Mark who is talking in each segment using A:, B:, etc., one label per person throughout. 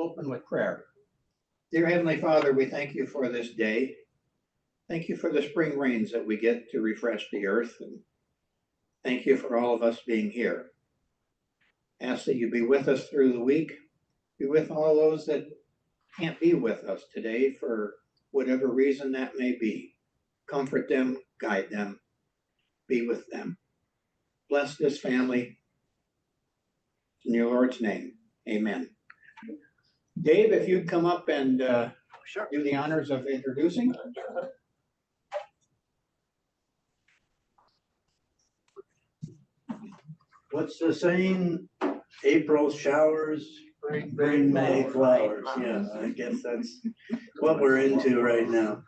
A: open with prayer. Dear Heavenly Father, we thank you for this day. Thank you for the spring rains that we get to refresh the earth. And thank you for all of us being here. Ask that you be with us through the week. Be with all those that can't be with us today for whatever reason that may be. Comfort them, guide them, be with them. Bless this family. In your Lord's name, amen. Dave, if you'd come up and
B: Sure.
A: do the honors of introducing.
B: What's the saying? April showers, bring May flowers. Yeah, I guess that's what we're into right now.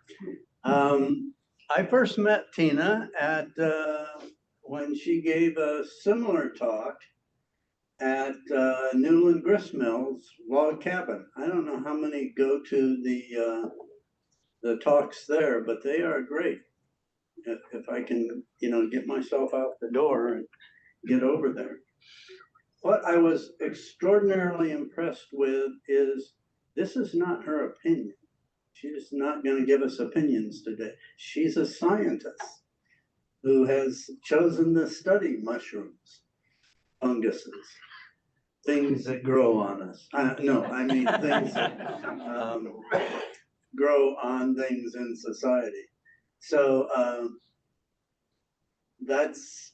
B: I first met Tina at when she gave a similar talk at Newland Gristmill's log cabin. I don't know how many go to the talks there, but they are great. If I can, get myself out the door and get over there. What I was extraordinarily impressed with is this is not her opinion. She's not going to give us opinions today. She's a scientist who has chosen to study mushrooms, funguses, things that grow on us. No, I mean things that grow on things in society. So that's,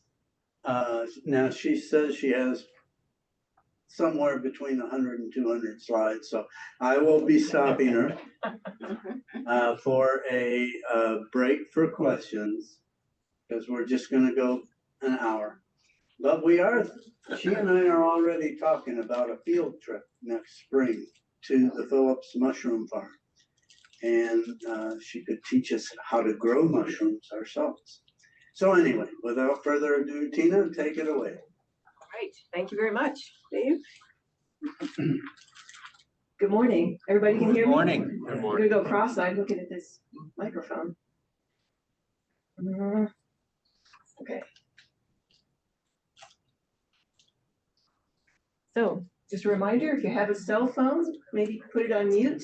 B: now she says she has somewhere between 100 and 200 slides. So I will be stopping her for a break for questions because we're just going to go an hour. But she and I are already talking about a field trip next spring to the Phillips Mushroom Farm. And she could teach us how to grow mushrooms ourselves. So anyway, without further ado, Tina, take it away.
C: All right, thank you very much, Dave. Good morning. Everybody can hear me?
A: Good morning.
C: I'm gonna go cross-eyed looking at this microphone. Okay. So just a reminder, if you have a cell phone, maybe put it on mute.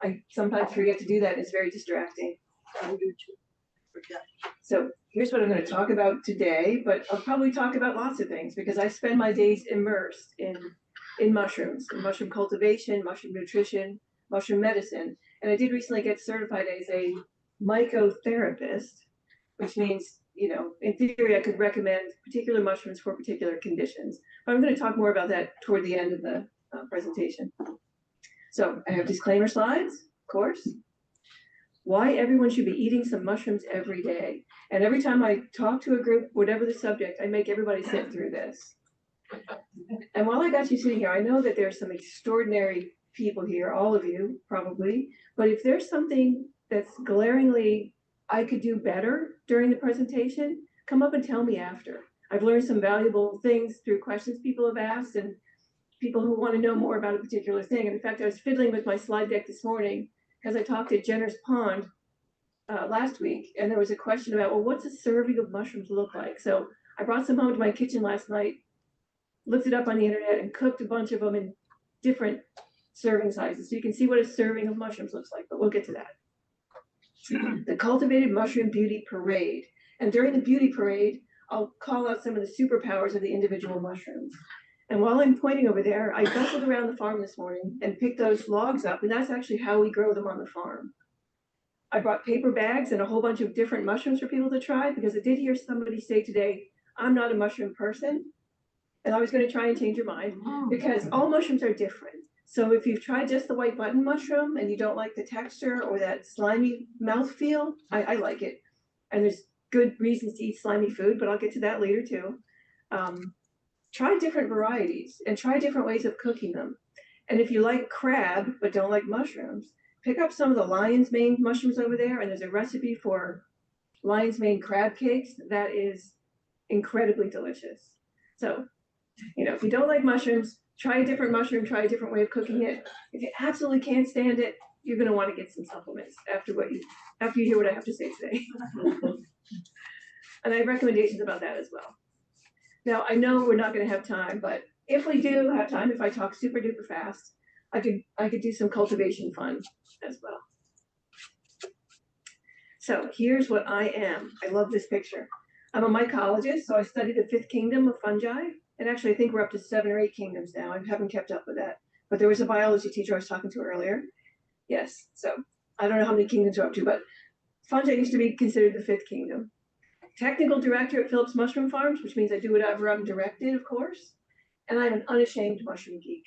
C: I sometimes forget to do that. It's very distracting. So here's what I'm going to talk about today, but I'll probably talk about lots of things because I spend my days immersed in mushrooms, in mushroom cultivation, mushroom nutrition, mushroom medicine. And I did recently get certified as a mycotherapist, which means, in theory, I could recommend particular mushrooms for particular conditions. But I'm going to talk more about that toward the end of the presentation. So I have disclaimer slides, of course. Why everyone should be eating some mushrooms every day. And every time I talk to a group, whatever the subject, I make everybody sit through this. And while I got you sitting here, I know that there's some extraordinary people here, all of you probably, but if there's something that's glaringly I could do better during the presentation, come up and tell me after. I've learned some valuable things through questions people have asked and people who want to know more about a particular thing. And in fact, I was fiddling with my slide deck this morning because I talked at Jenner's Pond last week, and there was a question about, well, what's a serving of mushrooms look like? So I brought some home to my kitchen last night, looked it up on the internet, and cooked a bunch of them in different serving sizes. So you can see what a serving of mushrooms looks like, but we'll get to that. The Cultivated Mushroom Beauty Parade. And during the beauty parade, I'll call out some of the superpowers of the individual mushrooms. And while I'm pointing over there, I bustled around the farm this morning and picked those logs up, and that's actually how we grow them on the farm. I brought paper bags and a whole bunch of different mushrooms for people to try because I did hear somebody say today, I'm not a mushroom person. And I was going to try and change your mind because all mushrooms are different. So if you've tried just the white button mushroom and you don't like the texture or that slimy mouthfeel, I like it. And there's good reasons to eat slimy food, but I'll get to that later too. Try different varieties and try different ways of cooking them. And if you like crab but don't like mushrooms, pick up some of the lion's mane mushrooms over there, and there's a recipe for lion's mane crab cakes that is incredibly delicious. So, if you don't like mushrooms, try a different mushroom, try a different way of cooking it. If you absolutely can't stand it, you're going to want to get some supplements after you hear what I have to say today. And I have recommendations about that as well. Now, I know we're not going to have time, but if we do have time, if I talk super duper fast, I could do some cultivation fun as well. So here's what I am. I love this picture. I'm a mycologist, so I study the fifth kingdom of fungi. And actually, I think we're up to 7 or 8 kingdoms now. I haven't kept up with that. But there was a biology teacher I was talking to earlier. Yes, so I don't know how many kingdoms we're up to, but fungi used to be considered the fifth kingdom. Technical director at Phillips Mushroom Farms, which means I do whatever I'm directed, of course. And I'm an unashamed mushroom geek.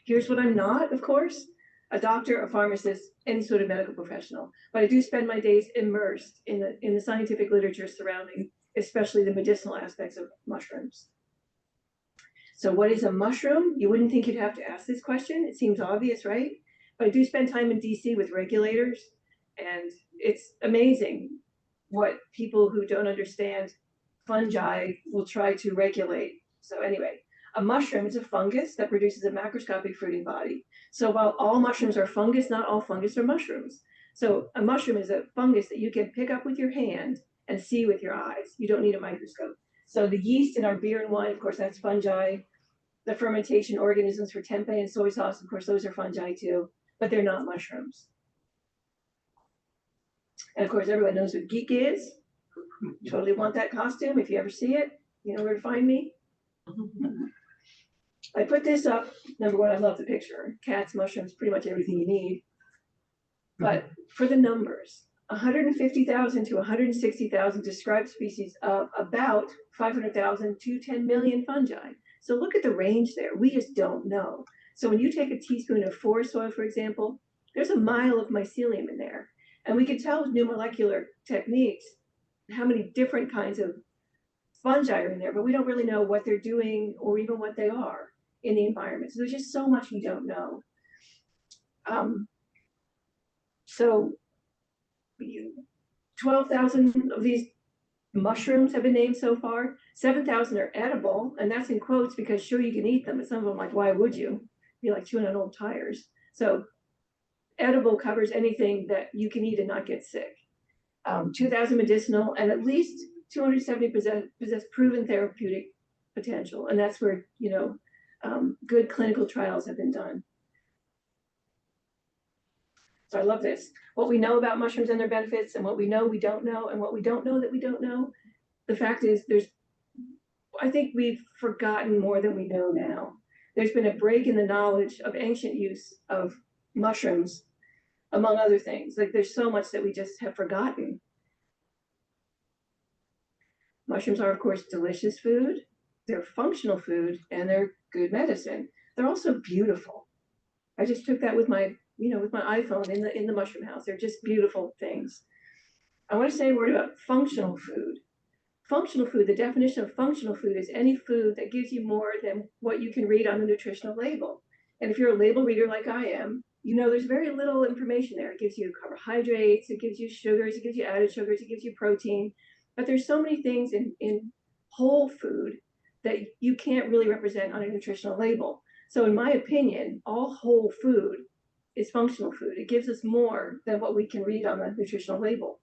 C: Here's what I'm not, of course: a doctor, a pharmacist, any sort of medical professional. But I do spend my days immersed in the scientific literature surrounding, especially the medicinal aspects of mushrooms. So what is a mushroom? You wouldn't think you'd have to ask this question. It seems obvious, right? But I do spend time in DC with regulators, and it's amazing what people who don't understand fungi will try to regulate. So anyway, a mushroom is a fungus that produces a macroscopic fruiting body. So while all mushrooms are fungus, not all fungus are mushrooms. So a mushroom is a fungus that you can pick up with your hand and see with your eyes. You don't need a microscope. So the yeast in our beer and wine, of course, that's fungi. The fermentation organisms for tempeh and soy sauce, of course, those are fungi too, but they're not mushrooms. And of course, everyone knows what geek is. Totally want that costume. If you ever see it, you know where to find me. I put this up. Number one, I love the picture. Cats, mushrooms, pretty much everything you need. But for the numbers, 150,000 to 160,000 described species of about 500,000 to 10 million fungi. So look at the range there. We just don't know. So when you take a teaspoon of forest soil, for example, there's a mile of mycelium in there. And we can tell with new molecular techniques how many different kinds of fungi are in there, but we don't really know what they're doing or even what they are in the environment. So there's just so much we don't know. So 12,000 of these mushrooms have been named so far. 7,000 are edible, and that's in quotes because sure, you can eat them, but some of them, like, why would you? Be like chewing on old tires. So edible covers anything that you can eat and not get sick. 2,000 medicinal, and at least 270 possess proven therapeutic potential. And that's where, good clinical trials have been done. So I love this. What we know about mushrooms and their benefits, and what we know we don't know, and what we don't know that we don't know. The fact is, I think we've forgotten more than we know now. There's been a break in the knowledge of ancient use of mushrooms, among other things. Like, there's so much that we just have forgotten. Mushrooms are, of course, delicious food. They're functional food, and they're good medicine. They're also beautiful. I just took that with my iPhone in the mushroom house. They're just beautiful things. I want to say a word about functional food. Functional food, the definition of functional food is any food that gives you more than what you can read on the nutritional label. And if you're a label reader like I am, there's very little information there. It gives you carbohydrates, it gives you sugars, it gives you added sugars, it gives you protein. But there's so many things in whole food that you can't really represent on a nutritional label. So in my opinion, all whole food is functional food. It gives us more than what we can read on the nutritional label.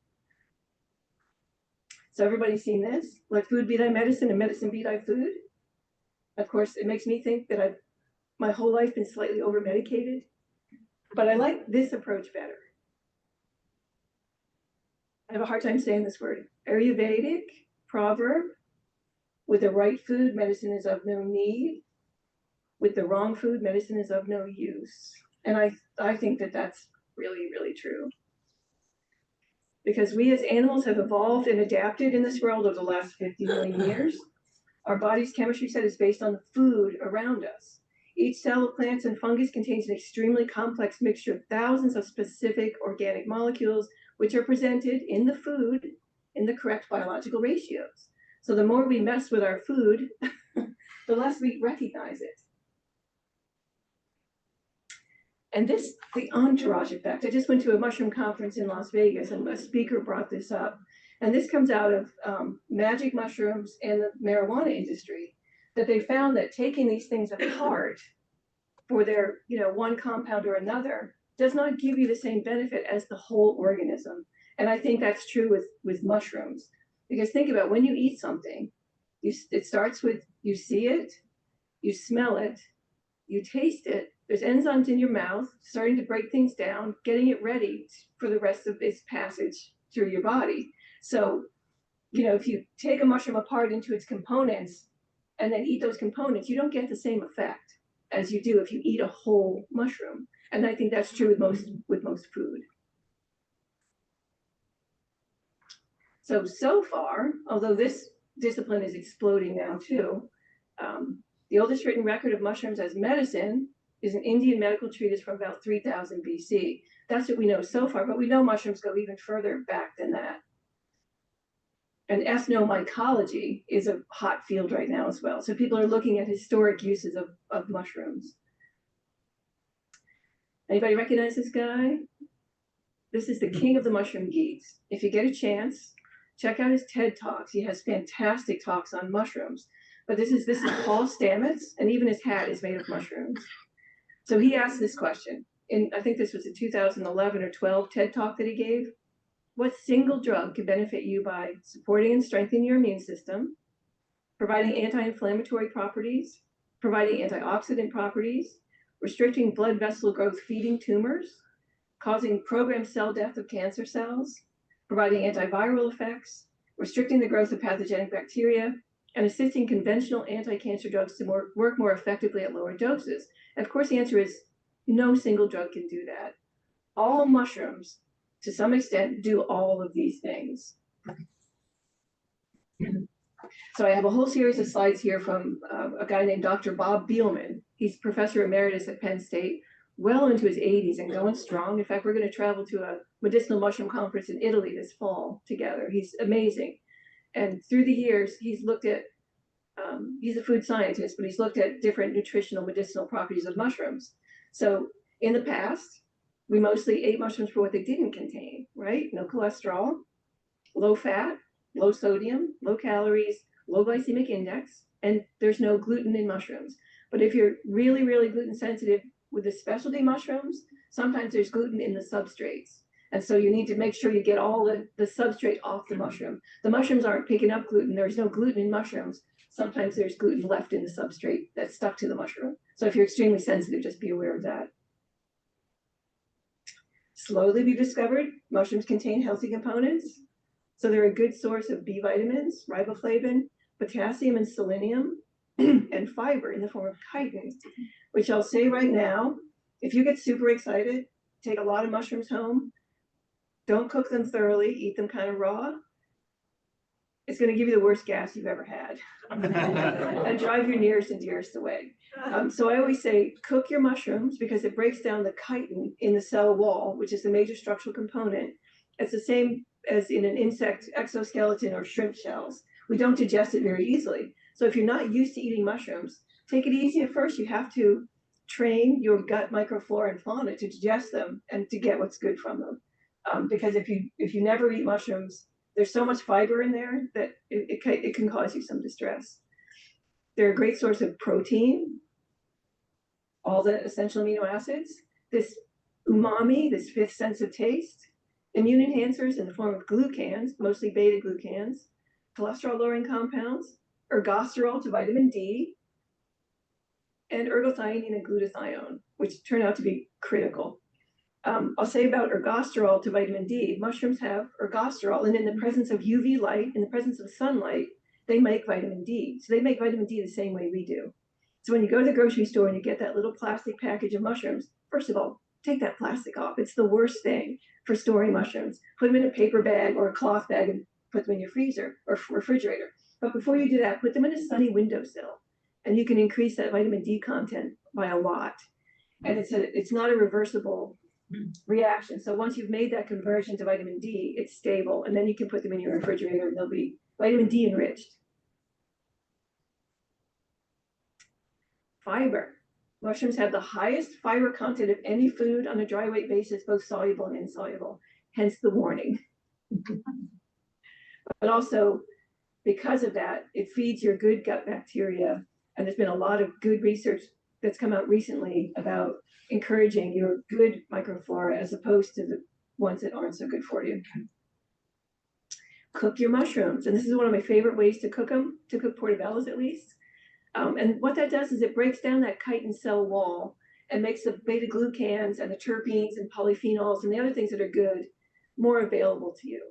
C: So everybody's seen this. Let food be thy medicine and medicine be thy food. Of course, it makes me think that I've my whole life been slightly over-medicated, but I like this approach better. I have a hard time saying this word. Ayurvedic proverb: with the right food, medicine is of no need. With the wrong food, medicine is of no use. And I think that that's really, really true. Because we as animals have evolved and adapted in this world over the last 50 million years. Our body's chemistry set is based on the food around us. Each cell of plants and fungus contains an extremely complex mixture of thousands of specific organic molecules, which are presented in the food in the correct biological ratios. So the more we mess with our food, the less we recognize it. And this, the entourage effect. I just went to a mushroom conference in Las Vegas, and a speaker brought this up. And this comes out of magic mushrooms and the marijuana industry, that they found that taking these things apart for their, one compound or another does not give you the same benefit as the whole organism. And I think that's true with mushrooms. Because think about when you eat something, it starts with, you see it, you smell it, you taste it, there's enzymes in your mouth starting to break things down, getting it ready for the rest of its passage through your body. So, if you take a mushroom apart into its components and then eat those components, you don't get the same effect as you do if you eat a whole mushroom. And I think that's true with most food. So far, although this discipline is exploding now too, the oldest written record of mushrooms as medicine is an Indian medical treatise from about 3000 BC. That's what we know so far, but we know mushrooms go even further back than that. And ethnomycology is a hot field right now as well. So people are looking at historic uses of mushrooms. Anybody recognize this guy? This is the king of the mushroom geeks. If you get a chance, check out his TED Talks. He has fantastic talks on mushrooms. But this is Paul Stamets, and even his hat is made of mushrooms. So he asked this question, I think this was a 2011 or 12 TED Talk that he gave. What single drug can benefit you by supporting and strengthening your immune system, providing anti-inflammatory properties, providing antioxidant properties, restricting blood vessel growth feeding tumors, causing programmed cell death of cancer cells, providing antiviral effects, restricting the growth of pathogenic bacteria, and assisting conventional anti-cancer drugs to work more effectively at lower doses? And of course, the answer is no single drug can do that. All mushrooms, to some extent, do all of these things. So I have a whole series of slides here from a guy named Dr. Bob Beelman. He's professor emeritus at Penn State, well into his 80s and going strong. In fact, we're going to travel to a medicinal mushroom conference in Italy this fall together. He's amazing. And through the years, he's looked at, he's a food scientist, but he's looked at different nutritional medicinal properties of mushrooms. So in the past, we mostly ate mushrooms for what they didn't contain, right? No cholesterol, low fat, low sodium, low calories, low glycemic index, and there's no gluten in mushrooms. But if you're really, really gluten sensitive with the specialty mushrooms, sometimes there's gluten in the substrates. And so you need to make sure you get all the substrate off the mushroom. The mushrooms aren't picking up gluten. There's no gluten in mushrooms. Sometimes there's gluten left in the substrate that's stuck to the mushroom. So if you're extremely sensitive, just be aware of that. Slowly we've discovered mushrooms contain healthy components. So they're a good source of B vitamins, riboflavin, potassium and selenium, and fiber in the form of chitin, which I'll say right now, if you get super excited, take a lot of mushrooms home, don't cook them thoroughly, eat them kind of raw. It's going to give you the worst gas you've ever had and drive your nearest and dearest away. So I always say, cook your mushrooms because it breaks down the chitin in the cell wall, which is the major structural component. It's the same as in an insect exoskeleton or shrimp shells. We don't digest it very easily. So if you're not used to eating mushrooms, take it easy at first. You have to train your gut microflora and fauna to digest them and to get what's good from them. Because if you never eat mushrooms, there's so much fiber in there that it can cause you some distress. They're a great source of protein, all the essential amino acids, this umami, this fifth sense of taste, immune enhancers in the form of glucans, mostly beta glucans, cholesterol-lowering compounds, ergosterol to vitamin D, and ergothioneine and glutathione, which turn out to be critical. I'll say about ergosterol to vitamin D, mushrooms have ergosterol, and in the presence of UV light, in the presence of sunlight, they make vitamin D. So they make vitamin D the same way we do. So when you go to the grocery store and you get that little plastic package of mushrooms, first of all, take that plastic off. It's the worst thing for storing mushrooms. Put them in a paper bag or a cloth bag and put them in your freezer or refrigerator. But before you do that, put them in a sunny windowsill, and you can increase that vitamin D content by a lot. And it's not a reversible reaction. So once you've made that conversion to vitamin D, it's stable, and then you can put them in your refrigerator and they'll be vitamin D enriched. Fiber. Mushrooms have the highest fiber content of any food on a dry weight basis, both soluble and insoluble, hence the warning. But also, because of that, it feeds your good gut bacteria, and there's been a lot of good research that's come out recently about encouraging your good microflora as opposed to the ones that aren't so good for you. Cook your mushrooms, and this is one of my favorite ways to cook them, to cook portobellos at least. And what that does is it breaks down that chitin cell wall and makes the beta glucans and the terpenes and polyphenols and the other things that are good more available to you.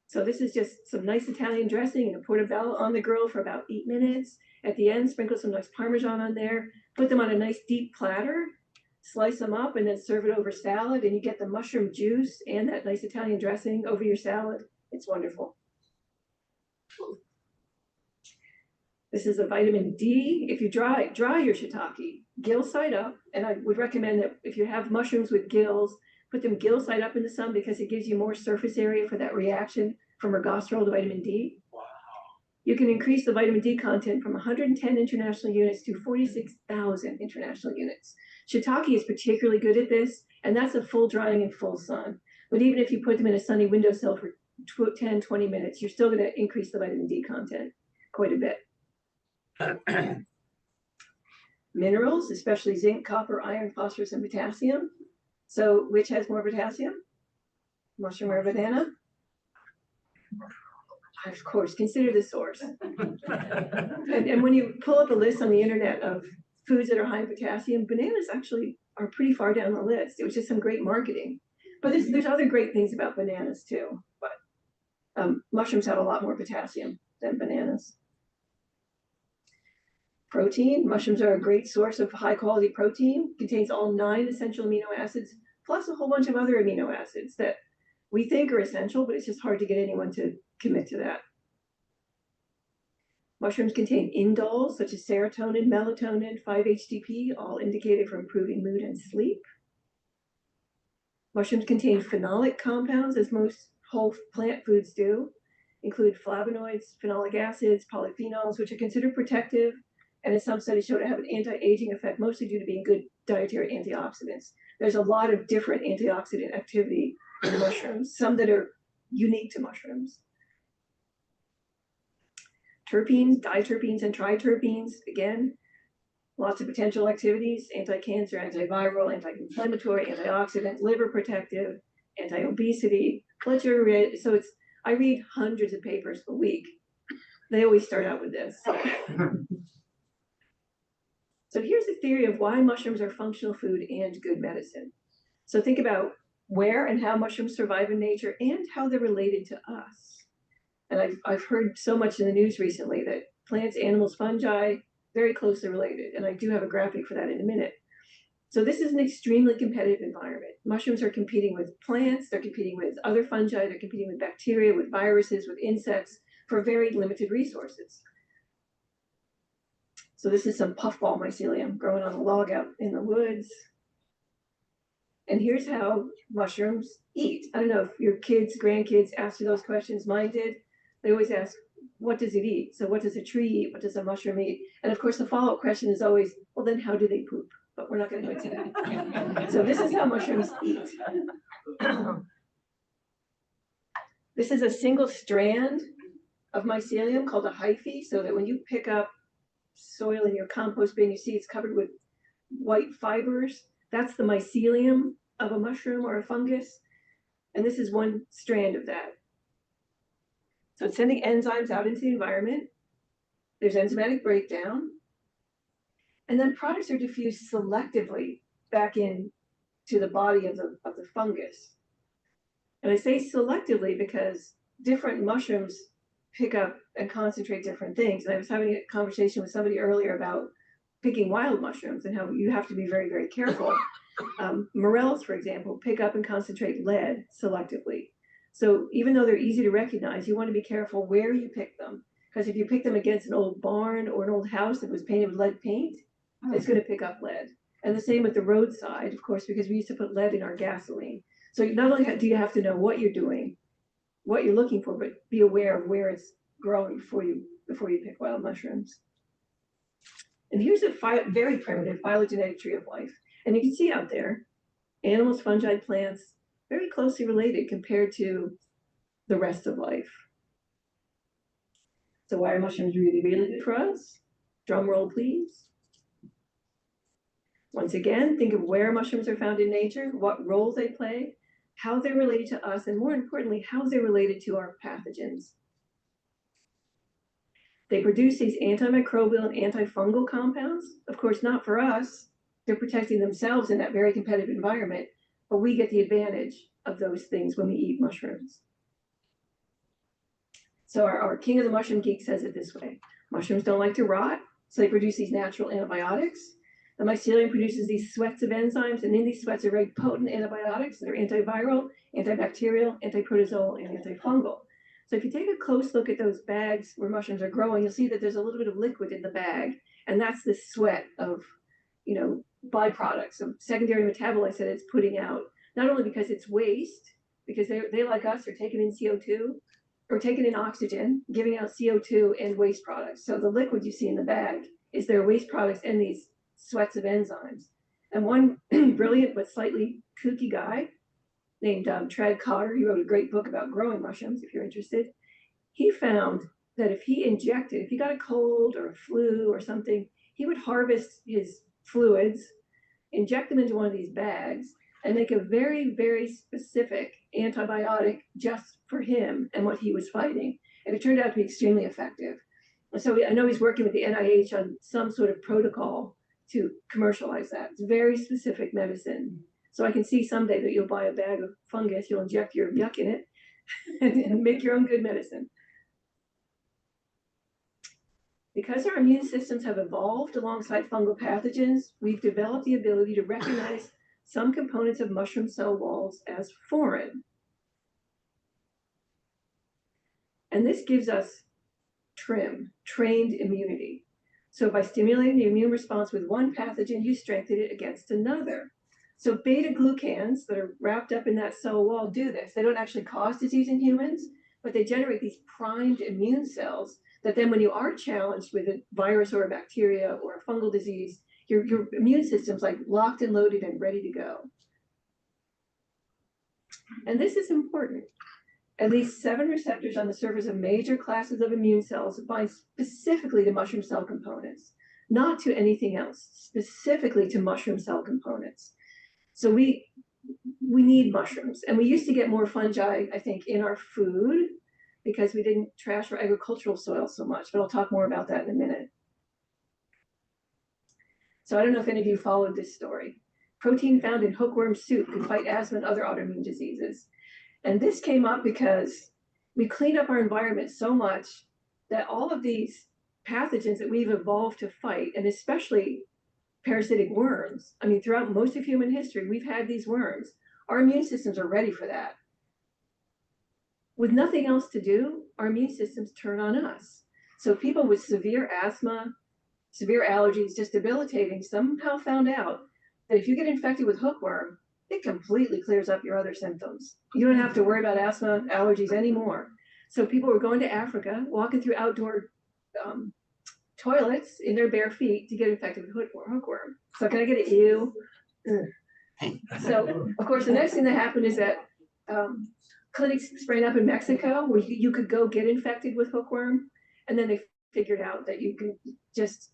C: So this is just some nice Italian dressing and a portobello on the grill for about 8 minutes. At the end, sprinkle some nice Parmesan on there, put them on a nice deep platter, slice them up, and then serve it over salad, and you get the mushroom juice and that nice Italian dressing over your salad. It's wonderful. This is a vitamin D. If you dry your shiitake, gill side up, and I would recommend that if you have mushrooms with gills, put them gill side up in the sun because it gives you more surface area for that reaction from ergosterol to vitamin D.
B: Wow.
C: You can increase the vitamin D content from 110 international units to 46,000 international units. Shiitake is particularly good at this, and that's a full drying in full sun. But even if you put them in a sunny windowsill for 10, 20 minutes, you're still going to increase the vitamin D content quite a bit. Minerals, especially zinc, copper, iron, phosphorus, and potassium. So which has more potassium? Mushroom or banana? Of course, consider the source. And when you pull up a list on the internet of foods that are high in potassium, bananas actually are pretty far down the list. It was just some great marketing. But there's other great things about bananas too. But mushrooms have a lot more potassium than bananas. Protein. Mushrooms are a great source of high quality protein. Contains all 9 essential amino acids, plus a whole bunch of other amino acids that we think are essential, but it's just hard to get anyone to commit to that. Mushrooms contain indoles such as serotonin, melatonin, 5-HTP, all indicated for improving mood and sleep. Mushrooms contain phenolic compounds, as most whole plant foods do, include flavonoids, phenolic acids, polyphenols, which are considered protective, and in some studies show to have an anti-aging effect, mostly due to being good dietary antioxidants. There's a lot of different antioxidant activity in mushrooms, some that are unique to mushrooms. Terpenes, diterpenes, and triterpenes, again, lots of potential activities: anti-cancer, antiviral, anti-inflammatory, antioxidant, liver protective, anti-obesity, blood sugar. So I read hundreds of papers a week. They always start out with this. So here's a theory of why mushrooms are functional food and good medicine. So think about where and how mushrooms survive in nature and how they're related to us. And I've heard so much in the news recently that plants, animals, fungi, very closely related. And I do have a graphic for that in a minute. So this is an extremely competitive environment. Mushrooms are competing with plants, they're competing with other fungi, they're competing with bacteria, with viruses, with insects for very limited resources. So this is some puffball mycelium growing on a log out in the woods. And here's how mushrooms eat. I don't know if your kids, grandkids asked you those questions. Mine did. They always ask, what does it eat? So what does a tree eat? What does a mushroom eat? And of course, the follow-up question is always, well, then how do they poop? But we're not going to go into that. So this is how mushrooms eat. This is a single strand of mycelium called a hyphae, so that when you pick up soil in your compost bin, you see it's covered with white fibers. That's the mycelium of a mushroom or a fungus. And this is one strand of that. So it's sending enzymes out into the environment. There's enzymatic breakdown. And then products are diffused selectively back in to the body of the fungus. And I say selectively because different mushrooms pick up and concentrate different things. And I was having a conversation with somebody earlier about picking wild mushrooms and how you have to be very, very careful. Morels, for example, pick up and concentrate lead selectively. So even though they're easy to recognize, you want to be careful where you pick them. Because if you pick them against an old barn or an old house that was painted with lead paint, it's going to pick up lead. And the same with the roadside, of course, because we used to put lead in our gasoline. So not only do you have to know what you're doing, what you're looking for, but be aware of where it's growing before you pick wild mushrooms. And here's a very primitive phylogenetic tree of life. And you can see out there, animals, fungi, plants, very closely related compared to the rest of life. So why are mushrooms really, really good for us? Drum roll, please. Once again, think of where mushrooms are found in nature, what roles they play, how they're related to us, and more importantly, how they're related to our pathogens. They produce these antimicrobial and antifungal compounds. Of course, not for us. They're protecting themselves in that very competitive environment, but we get the advantage of those things when we eat mushrooms. So our king of the mushroom geek says it this way: mushrooms don't like to rot, so they produce these natural antibiotics. The mycelium produces these sweats of enzymes, and in these sweats are very potent antibiotics that are antiviral, antibacterial, antiprotozoal, and antifungal. So if you take a close look at those bags where mushrooms are growing, you'll see that there's a little bit of liquid in the bag, and that's the sweat of, byproducts of secondary metabolites that it's putting out, not only because it's waste, because they like us are taking in CO2 or taking in oxygen, giving out CO2 and waste products. So the liquid you see in the bag is their waste products and these sweats of enzymes. And one brilliant but slightly kooky guy named Trad Cotter, he wrote a great book about growing mushrooms, if you're interested. He found that if he got a cold or a flu or something, he would harvest his fluids, inject them into one of these bags, and make a very, very specific antibiotic just for him and what he was fighting. And it turned out to be extremely effective. And so I know he's working with the NIH on some sort of protocol to commercialize that. It's very specific medicine. So I can see someday that you'll buy a bag of fungus, you'll inject your yuck in it, and make your own good medicine. Because our immune systems have evolved alongside fungal pathogens, we've developed the ability to recognize some components of mushroom cell walls as foreign. And this gives us trained immunity. So by stimulating the immune response with one pathogen, you strengthen it against another. So beta glucans that are wrapped up in that cell wall do this. They don't actually cause disease in humans, but they generate these primed immune cells that then when you are challenged with a virus or a bacteria or a fungal disease, your immune system's like locked and loaded and ready to go. And this is important. At least 7 receptors on the surface of major classes of immune cells bind specifically to mushroom cell components, not to anything else, specifically to mushroom cell components. So we need mushrooms, and we used to get more fungi, I think, in our food because we didn't trash our agricultural soil so much, but I'll talk more about that in a minute. So I don't know if any of you followed this story. Protein found in hookworm soup can fight asthma and other autoimmune diseases. And this came up because we cleaned up our environment so much that all of these pathogens that we've evolved to fight, and especially parasitic worms, I mean, throughout most of human history, we've had these worms. Our immune systems are ready for that. With nothing else to do, our immune systems turn on us. So people with severe asthma, severe allergies, just debilitating, somehow found out that if you get infected with hookworm, it completely clears up your other symptoms. You don't have to worry about asthma, allergies anymore. So people were going to Africa, walking through outdoor toilets in their bare feet to get infected with hookworm. So can I get an ew? So of course, the next thing that happened is that clinics sprang up in Mexico where you could go get infected with hookworm. And then they figured out that you can just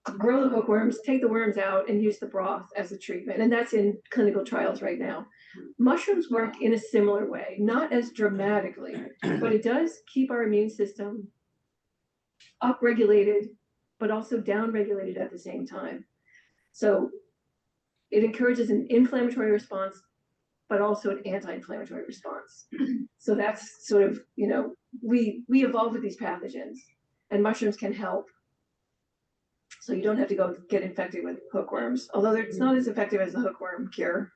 C: grow the hookworms, take the worms out, and use the broth as a treatment. And that's in clinical trials right now. Mushrooms work in a similar way, not as dramatically, but it does keep our immune system upregulated, but also downregulated at the same time. So it encourages an inflammatory response, but also an anti-inflammatory response. So that's sort of, we evolved with these pathogens, and mushrooms can help. So you don't have to go get infected with hookworms, although it's not as effective as the hookworm cure.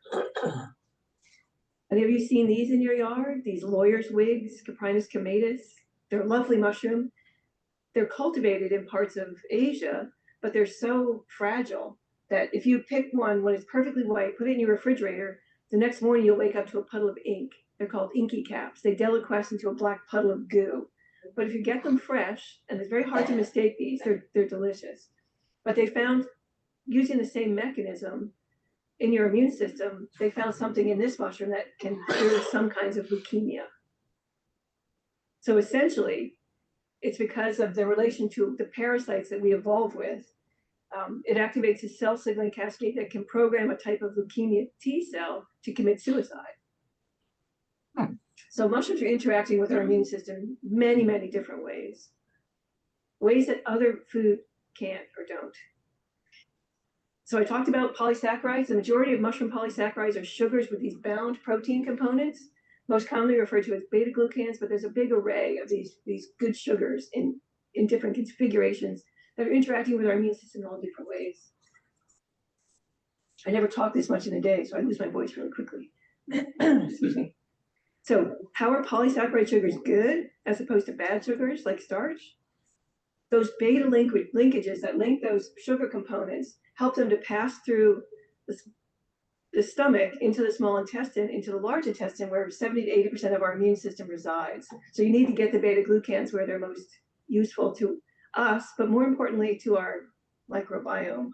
C: And have you seen these in your yard? These lawyer's wigs, Caprinus comatus. They're a lovely mushroom. They're cultivated in parts of Asia, but they're so fragile that if you pick one when it's perfectly white, put it in your refrigerator, the next morning you'll wake up to a puddle of ink. They're called inky caps. They deliquesce into a black puddle of goo. But if you get them fresh, and it's very hard to mistake these, they're delicious. But they found, using the same mechanism in your immune system, they found something in this mushroom that can cure some kinds of leukemia. So essentially, it's because of the relation to the parasites that we evolve with. It activates a cell signaling cascade that can program a type of leukemia T cell to commit suicide. So mushrooms are interacting with our immune system many, many different ways. ways that other food can't or don't. So I talked about polysaccharides. The majority of mushroom polysaccharides are sugars with these bound protein components, most commonly referred to as beta-glucans, but there's a big array of these good sugars in different configurations that are interacting with our immune system in all different ways. I never talk this much in a day, so I lose my voice really quickly. Excuse me. So how are polysaccharide sugars good as opposed to bad sugars like starch? Those beta linkages that link those sugar components help them to pass through the stomach into the small intestine, into the large intestine, where 70 to 80% of our immune system resides. So you need to get the beta-glucans where they're most useful to us, but more importantly to our microbiome.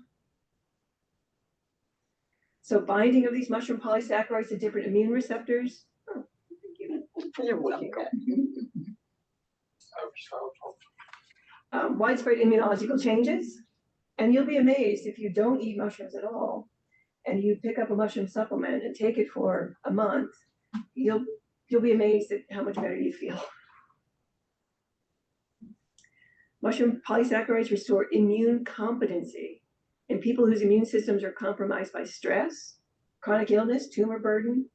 C: So binding of these mushroom polysaccharides to different immune receptors. Oh, thank you.
D: You're welcome.
C: Widespread immunological changes. And you'll be amazed if you don't eat mushrooms at all, and you pick up a mushroom supplement and take it for a month, you'll be amazed at how much better you feel. Mushroom polysaccharides restore immune competency in people whose immune systems are compromised by stress, chronic illness, tumor burden,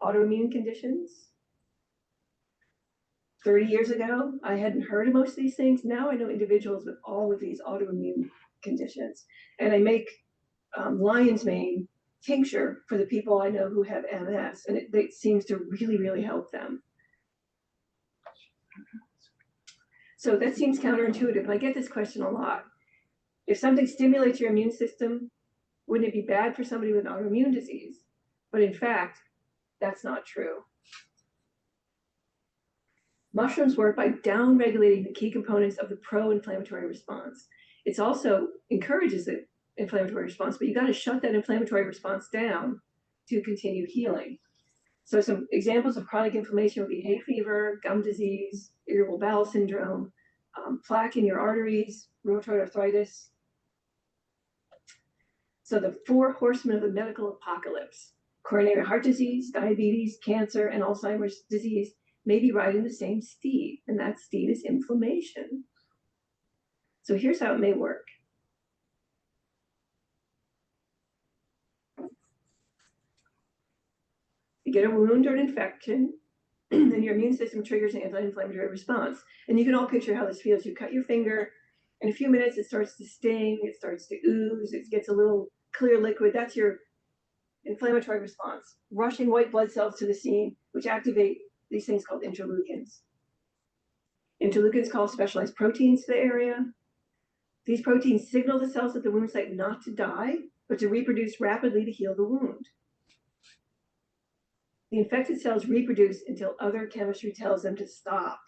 C: autoimmune conditions. 30 years ago, I hadn't heard of most of these things. Now I know individuals with all of these autoimmune conditions. And I make lion's mane tincture for the people I know who have MS, and it seems to really, really help them. So that seems counterintuitive. I get this question a lot. If something stimulates your immune system, wouldn't it be bad for somebody with autoimmune disease? But in fact, that's not true. Mushrooms work by down-regulating the key components of the pro-inflammatory response. It also encourages the inflammatory response, but you got to shut that inflammatory response down to continue healing. So some examples of chronic inflammation would be hay fever, gum disease, irritable bowel syndrome, plaque in your arteries, rheumatoid arthritis. So the 4 horsemen of the medical apocalypse: coronary heart disease, diabetes, cancer, and Alzheimer's disease may be riding the same steed, and that steed is inflammation. So here's how it may work. You get a wound or an infection, and your immune system triggers an anti-inflammatory response. And you can all picture how this feels. You cut your finger, in a few minutes it starts to sting, it starts to ooze, it gets a little clear liquid. That's your inflammatory response. Rushing white blood cells to the scene, which activate these things called interleukins. Interleukins cause specialized proteins to the area. These proteins signal the cells at the wound site not to die, but to reproduce rapidly to heal the wound. The infected cells reproduce until other chemistry tells them to stop.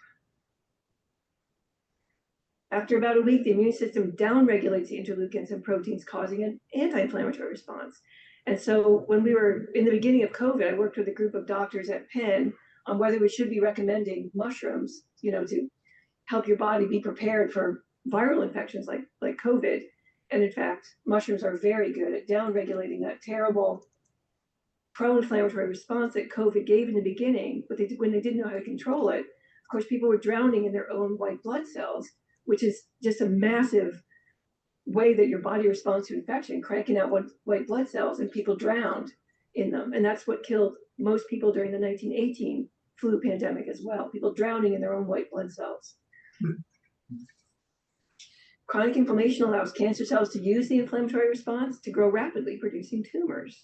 C: After about a week, the immune system downregulates the interleukins and proteins, causing an anti-inflammatory response. And so when we were in the beginning of COVID, I worked with a group of doctors at Penn on whether we should be recommending mushrooms, to help your body be prepared for viral infections like COVID. And in fact, mushrooms are very good at downregulating that terrible pro-inflammatory response that COVID gave in the beginning, but when they didn't know how to control it, of course, people were drowning in their own white blood cells, which is just a massive way that your body responds to infection, cranking out white blood cells, and people drowned in them. And that's what killed most people during the 1918 flu pandemic as well, people drowning in their own white blood cells. Chronic inflammation allows cancer cells to use the inflammatory response to grow rapidly, producing tumors.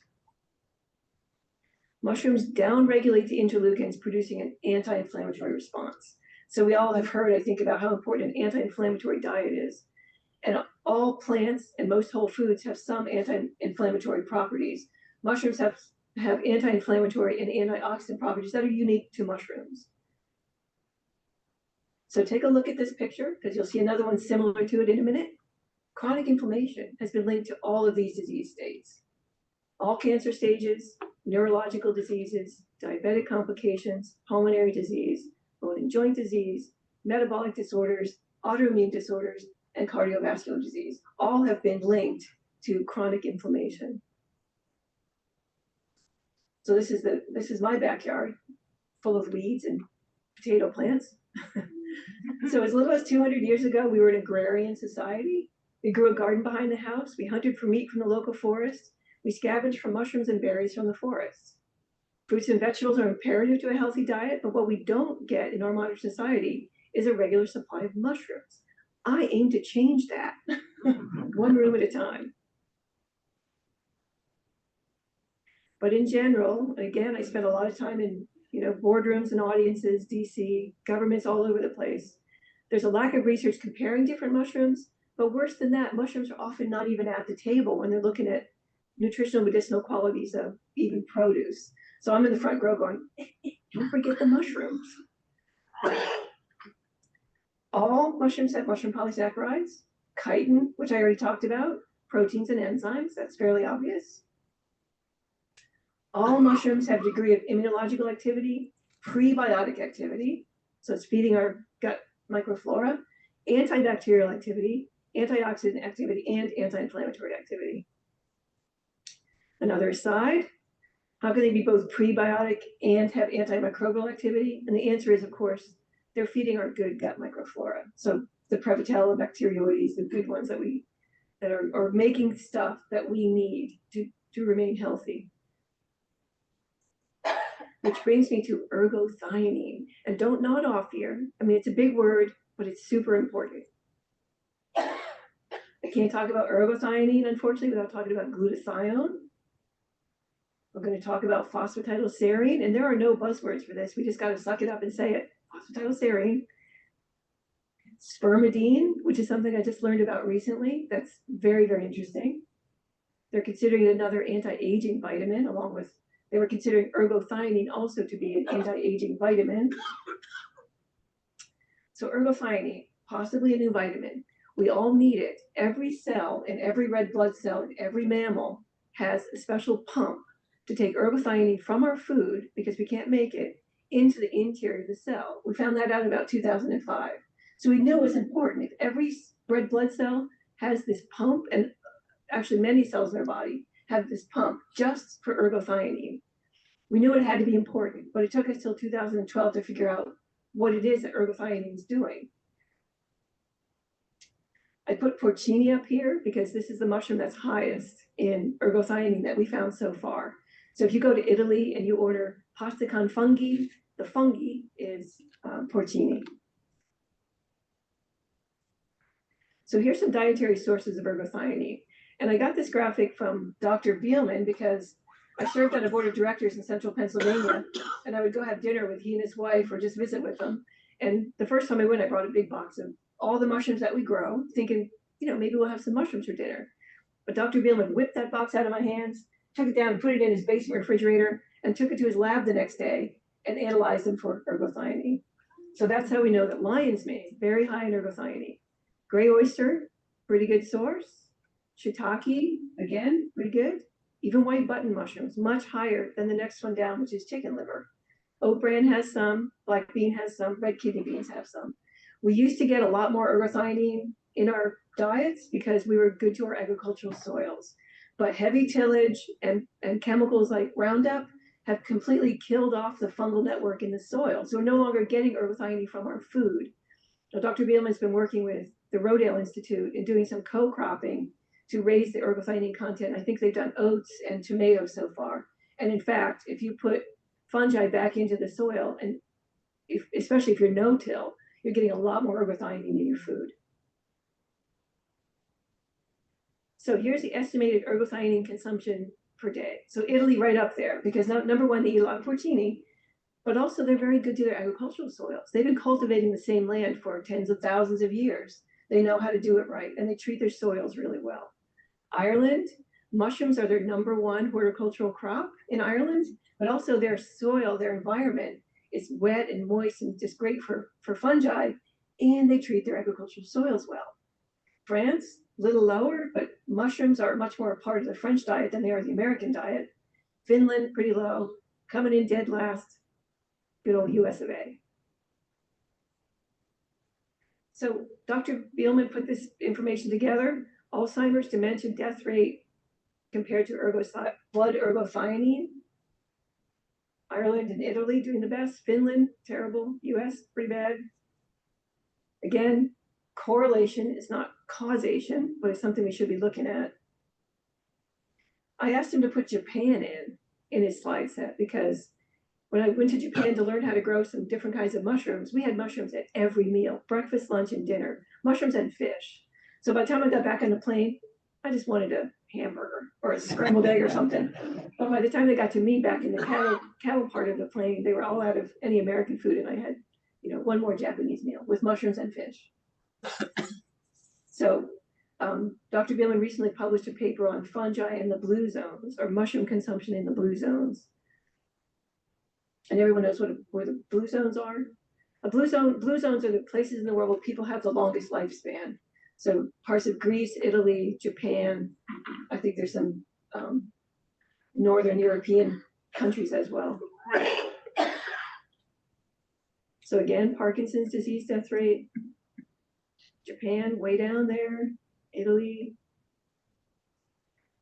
C: Mushrooms downregulate the interleukins, producing an anti-inflammatory response. So we all have heard, I think, about how important an anti-inflammatory diet is. And all plants and most whole foods have some anti-inflammatory properties. Mushrooms have anti-inflammatory and antioxidant properties that are unique to mushrooms. So take a look at this picture, because you'll see another one similar to it in a minute. Chronic inflammation has been linked to all of these disease states. All cancer stages, neurological diseases, diabetic complications, pulmonary disease, bone and joint disease, metabolic disorders, autoimmune disorders, and cardiovascular disease all have been linked to chronic inflammation. So this is my backyard, full of weeds and potato plants. So as little as 200 years ago, we were an agrarian society. We grew a garden behind the house. We hunted for meat from the local forest. We scavenged for mushrooms and berries from the forest. Fruits and vegetables are imperative to a healthy diet, but what we don't get in our modern society is a regular supply of mushrooms. I aim to change that, one room at a time. But in general, again, I spent a lot of time in boardrooms and audiences, DC, governments all over the place. There's a lack of research comparing different mushrooms, but worse than that, mushrooms are often not even at the table when they're looking at nutritional medicinal qualities of even produce. So I'm in the front row going, don't forget the mushrooms. All mushrooms have mushroom polysaccharides, chitin, which I already talked about, proteins and enzymes, that's fairly obvious. All mushrooms have a degree of immunological activity, prebiotic activity, so it's feeding our gut microflora, antibacterial activity, antioxidant activity, and anti-inflammatory activity. Another aside, how can they be both prebiotic and have antimicrobial activity? And the answer is, of course, they're feeding our good gut microflora. So the Prevotella, Bacteroides, the good ones that are making stuff that we need to remain healthy. Which brings me to ergothioneine. And don't nod off here. I mean, it's a big word, but it's super important. I can't talk about ergothioneine, unfortunately, without talking about glutathione. We're going to talk about phosphatidylserine, and there are no buzzwords for this. We just got to suck it up and say it. Phosphatidylserine. Spermidine, which is something I just learned about recently. That's very, very interesting. They're considering it another anti-aging vitamin, they were considering ergothioneine also to be an anti-aging vitamin. So ergothioneine, possibly a new vitamin. We all need it. Every cell in every red blood cell in every mammal has a special pump to take ergothioneine from our food, because we can't make it, into the interior of the cell. We found that out about 2005. So we know it's important. If every red blood cell has this pump, and actually many cells in our body have this pump just for ergothioneine, we knew it had to be important, but it took us till 2012 to figure out what it is that ergothioneine is doing. I put porcini up here because this is the mushroom that's highest in ergothioneine that we found so far. So if you go to Italy and you order pasta con fungi, the fungi is porcini. So here's some dietary sources of ergothioneine. And I got this graphic from Dr. Beelman because I served on a board of directors in central Pennsylvania, and I would go have dinner with he and his wife or just visit with them. And the first time I went, I brought a big box of all the mushrooms that we grow, thinking, maybe we'll have some mushrooms for dinner. But Dr. Beelman whipped that box out of my hands, took it down, put it in his basement refrigerator, and took it to his lab the next day and analyzed them for ergothioneine. So that's how we know that lion's mane, very high in ergothioneine. Gray oyster, pretty good source. Shiitake, again, pretty good. Even white button mushrooms, much higher than the next one down, which is chicken liver. Oat bran has some, black bean has some, red kidney beans have some. We used to get a lot more ergothioneine in our diets because we were good to our agricultural soils. But heavy tillage and chemicals like Roundup have completely killed off the fungal network in the soil. So we're no longer getting ergothioneine from our food. Now, Dr. Beelman's been working with the Rodale Institute and doing some co-cropping to raise the ergothioneine content. I think they've done oats and tomatoes so far. And in fact, if you put fungi back into the soil, and especially if you're no-till, you're getting a lot more ergothioneine in your food. So here's the estimated ergothioneine consumption per day. So Italy right up there, because number one, they eat a lot of porcini, but also they're very good to their agricultural soils. They've been cultivating the same land for tens of thousands of years. They know how to do it right, and they treat their soils really well. Ireland, mushrooms are their number one horticultural crop in Ireland, but also their soil, their environment is wet and moist and just great for fungi, and they treat their agricultural soils well. France, a little lower, but mushrooms are much more a part of the French diet than they are the American diet. Finland, pretty low. Coming in dead last, good old US of A. So Dr. Beelman put this information together. Alzheimer's, dementia, death rate compared to blood ergothioneine. Ireland and Italy doing the best. Finland, terrible. US, pretty bad. Again, correlation is not causation, but it's something we should be looking at. I asked him to put Japan in his slide set because when I went to Japan to learn how to grow some different kinds of mushrooms, we had mushrooms at every meal, breakfast, lunch, and dinner, mushrooms and fish. So by the time I got back on the plane, I just wanted a hamburger or a scrambled egg or something. But by the time they got to me back in the cattle part of the plane, they were all out of any American food, and I had, one more Japanese meal with mushrooms and fish. So Dr. Billman recently published a paper on fungi in the blue zones, or mushroom consumption in the blue zones. And everyone knows where the blue zones are. Blue zones are the places in the world where people have the longest lifespan. So parts of Greece, Italy, Japan. I think there's some Northern European countries as well. So again, Parkinson's disease death rate, Japan way down there, Italy,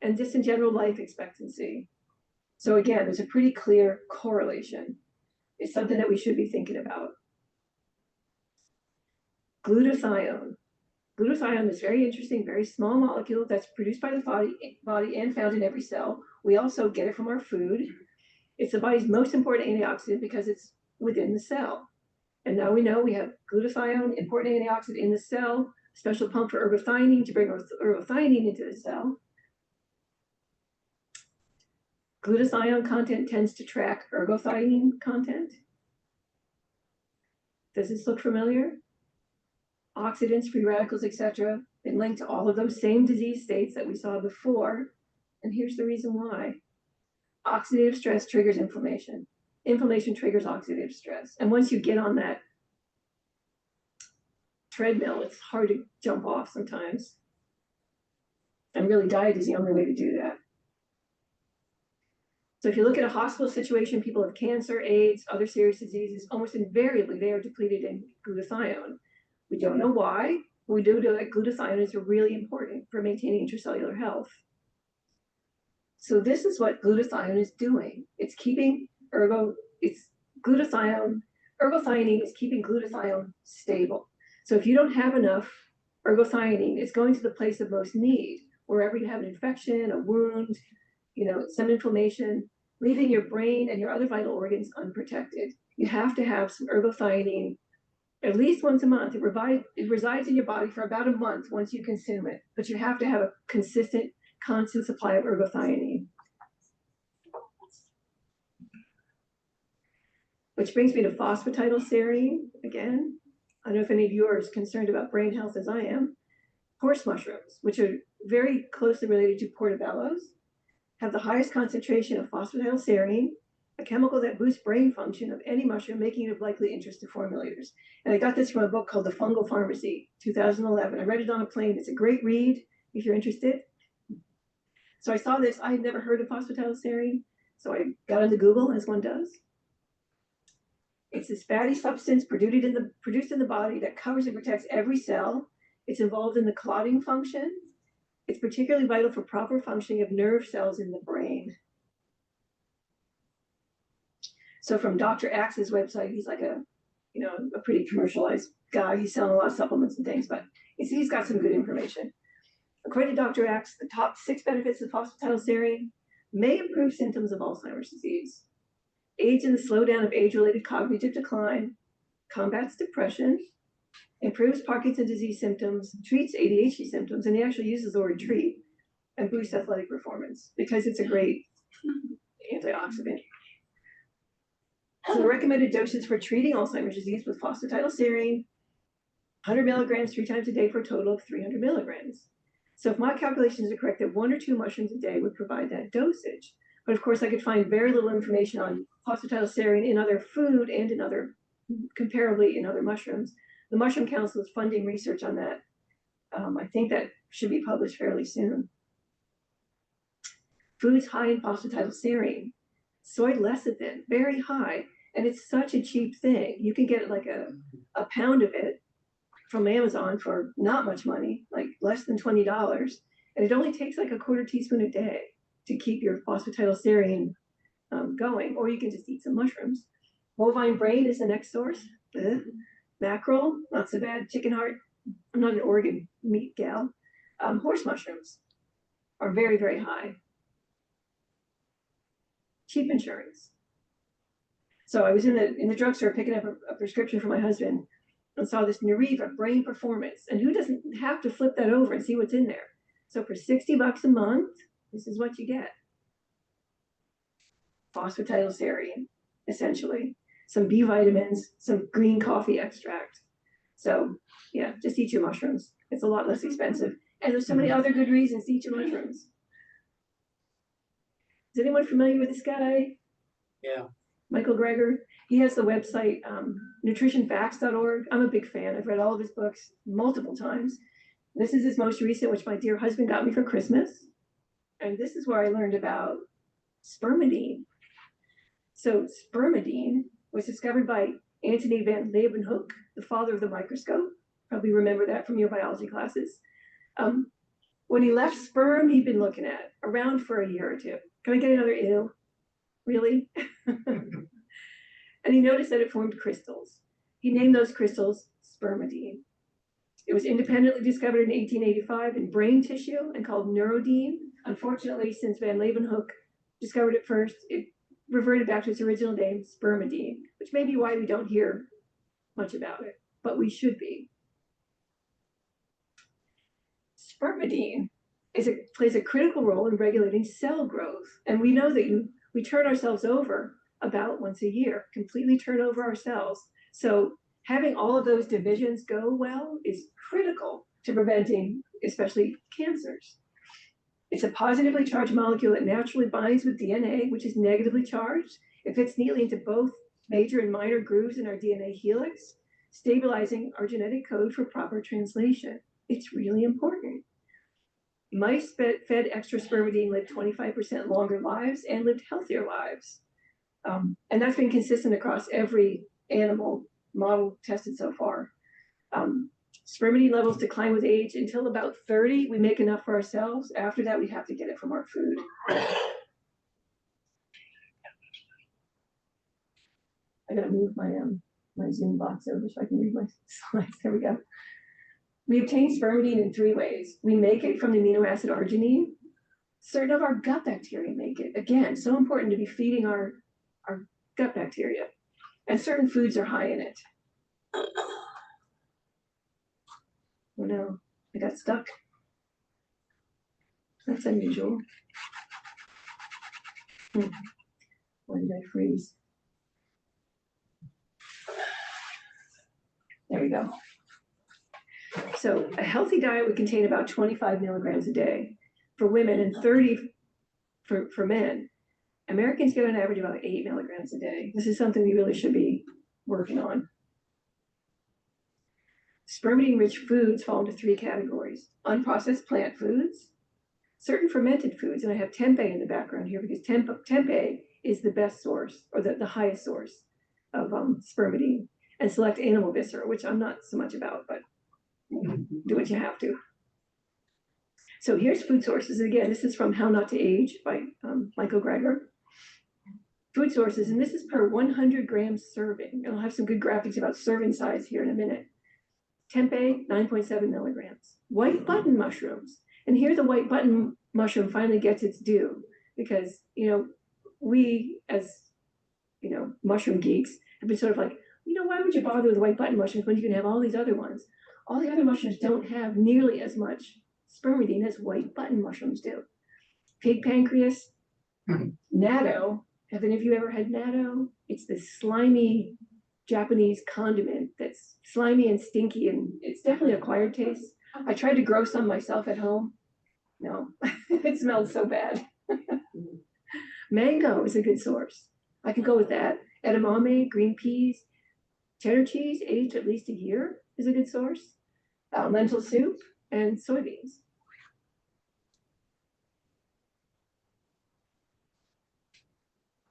C: and just in general life expectancy. So again, there's a pretty clear correlation. It's something that we should be thinking about. Glutathione. Glutathione is very interesting, very small molecule that's produced by the body and found in every cell. We also get it from our food. It's the body's most important antioxidant because it's within the cell. And now we know we have glutathione, important antioxidant in the cell, special pump for ergothioneine to bring ergothioneine into the cell. Glutathione content tends to track ergothioneine content. Does this look familiar? Oxidants, free radicals, etc., been linked to all of those same disease states that we saw before. And here's the reason why. Oxidative stress triggers inflammation. Inflammation triggers oxidative stress. And once you get on that treadmill, it's hard to jump off sometimes. And really, diet is the only way to do that. So if you look at a hospital situation, people have cancer, AIDS, other serious diseases, almost invariably they are depleted in glutathione. We don't know why, but we do know that glutathione is really important for maintaining intracellular health. So this is what glutathione is doing. It's keeping ergothioneine is keeping glutathione stable. So if you don't have enough ergothioneine, it's going to the place of most need, wherever you have an infection, a wound, some inflammation, leaving your brain and your other vital organs unprotected. You have to have some ergothioneine at least once a month. It resides in your body for about a month once you consume it, but you have to have a consistent, constant supply of ergothioneine. Which brings me to phosphatidylserine again. I don't know if any of you are as concerned about brain health as I am. Horse mushrooms, which are very closely related to portobellos, have the highest concentration of phosphatidylserine, a chemical that boosts brain function of any mushroom, making it of likely interest to formulators. And I got this from a book called The Fungal Pharmacy, 2011. I read it on a plane. It's a great read if you're interested. So I saw this. I had never heard of phosphatidylserine, so I got into Google, as one does. It's this fatty substance produced in the body that covers and protects every cell. It's involved in the clotting function. It's particularly vital for proper functioning of nerve cells in the brain. So from Dr. Axe's website, he's like a pretty commercialized guy. He's selling a lot of supplements and things, but he's got some good information. According to Dr. Axe, the top 6 benefits of phosphatidylserine may improve symptoms of Alzheimer's disease, aids in the slowdown of age-related cognitive decline, combats depression, improves Parkinson's disease symptoms, treats ADHD symptoms, and he actually uses the word treat, and boosts athletic performance because it's a great antioxidant. So the recommended doses for treating Alzheimer's disease with phosphatidylserine, 100 milligrams 3 times a day for a total of 300 milligrams. So if my calculations are correct, that 1 or 2 mushrooms a day would provide that dosage. But of course, I could find very little information on phosphatidylserine in other food and comparably in other mushrooms. The Mushroom Council is funding research on that. I think that should be published fairly soon. Foods high in phosphatidylserine. Soy lecithin, very high. And it's such a cheap thing. You can get like a pound of it from Amazon for not much money, like less than $20. And it only takes like a 1/4 teaspoon a day to keep your phosphatidylserine going, or you can just eat some mushrooms. Bovine brain is the next source. Mackerel, not so bad. Chicken heart, I'm not an organ meat gal. Horse mushrooms are very, very high. Cheap insurance. So I was in the drugstore picking up a prescription for my husband and saw this Nariva brain performance. And who doesn't have to flip that over and see what's in there? So for $60 a month, this is what you get. Phosphatidylserine, essentially. Some B vitamins, some green coffee extract. So yeah, just eat your mushrooms. It's a lot less expensive. And there's so many other good reasons to eat your mushrooms. Is anyone familiar with this guy?
A: Yeah.
C: Michael Greger. He has the website nutritionfacts.org. I'm a big fan. I've read all of his books multiple times. This is his most recent, which my dear husband got me for Christmas. And this is where I learned about spermidine. So spermidine was discovered by Antony van Leeuwenhoek, the father of the microscope. Probably remember that from your biology classes. When he left sperm, he'd been looking at around for a year or two. Can I get another ew? Really? And he noticed that it formed crystals. He named those crystals spermidine. It was independently discovered in 1885 in brain tissue and called neurodine. Unfortunately, since van Leeuwenhoek discovered it first, it reverted back to its original name, spermidine, which may be why we don't hear much about it, but we should be. Spermidine plays a critical role in regulating cell growth. And we know that we turn ourselves over about once a year, completely turn over our cells. So having all of those divisions go well is critical to preventing, especially cancers. It's a positively charged molecule that naturally binds with DNA, which is negatively charged. It fits neatly into both major and minor grooves in our DNA helix, stabilizing our genetic code for proper translation. It's really important. Mice fed extra spermidine lived 25% longer lives and lived healthier lives. And that's been consistent across every animal model tested so far. Spermidine levels decline with age until about 30. We make enough for ourselves. After that, we have to get it from our food. I gotta move my Zoom box over so I can read my slides. There we go. We obtain spermidine in 3 ways. We make it from the amino acid arginine. Certain of our gut bacteria make it. Again, so important to be feeding our gut bacteria. And certain foods are high in it. Oh no, I got stuck. That's unusual. Why did I freeze? There we go. So a healthy diet would contain about 25 milligrams a day for women and 30 for men. Americans get on average about 8 milligrams a day. This is something we really should be working on. Spermidine-rich foods fall into 3 categories: unprocessed plant foods, certain fermented foods, and I have tempeh in the background here because tempeh is the best source, or the highest source of spermidine, and select animal viscera, which I'm not so much about, but do what you have to. So here's food sources. Again, this is from How Not to Age by Michael Greger. Food sources, and this is per 100 grams serving. And I'll have some good graphics about serving size here in a minute. Tempeh, 9.7 milligrams. White button mushrooms. And here the white button mushroom finally gets its due because, we as, mushroom geeks have been sort of like, why would you bother with white button mushrooms when you can have all these other ones? All the other mushrooms don't have nearly as much spermidine as white button mushrooms do. Pig pancreas, natto. Have any of you ever had natto? It's this slimy Japanese condiment that's slimy and stinky, and it's definitely an acquired taste. I tried to grow some myself at home. No, it smelled so bad. Mango is a good source. I could go with that. Edamame, green peas, cheddar cheese, aged at least a year is a good source. Lentil soup and soybeans.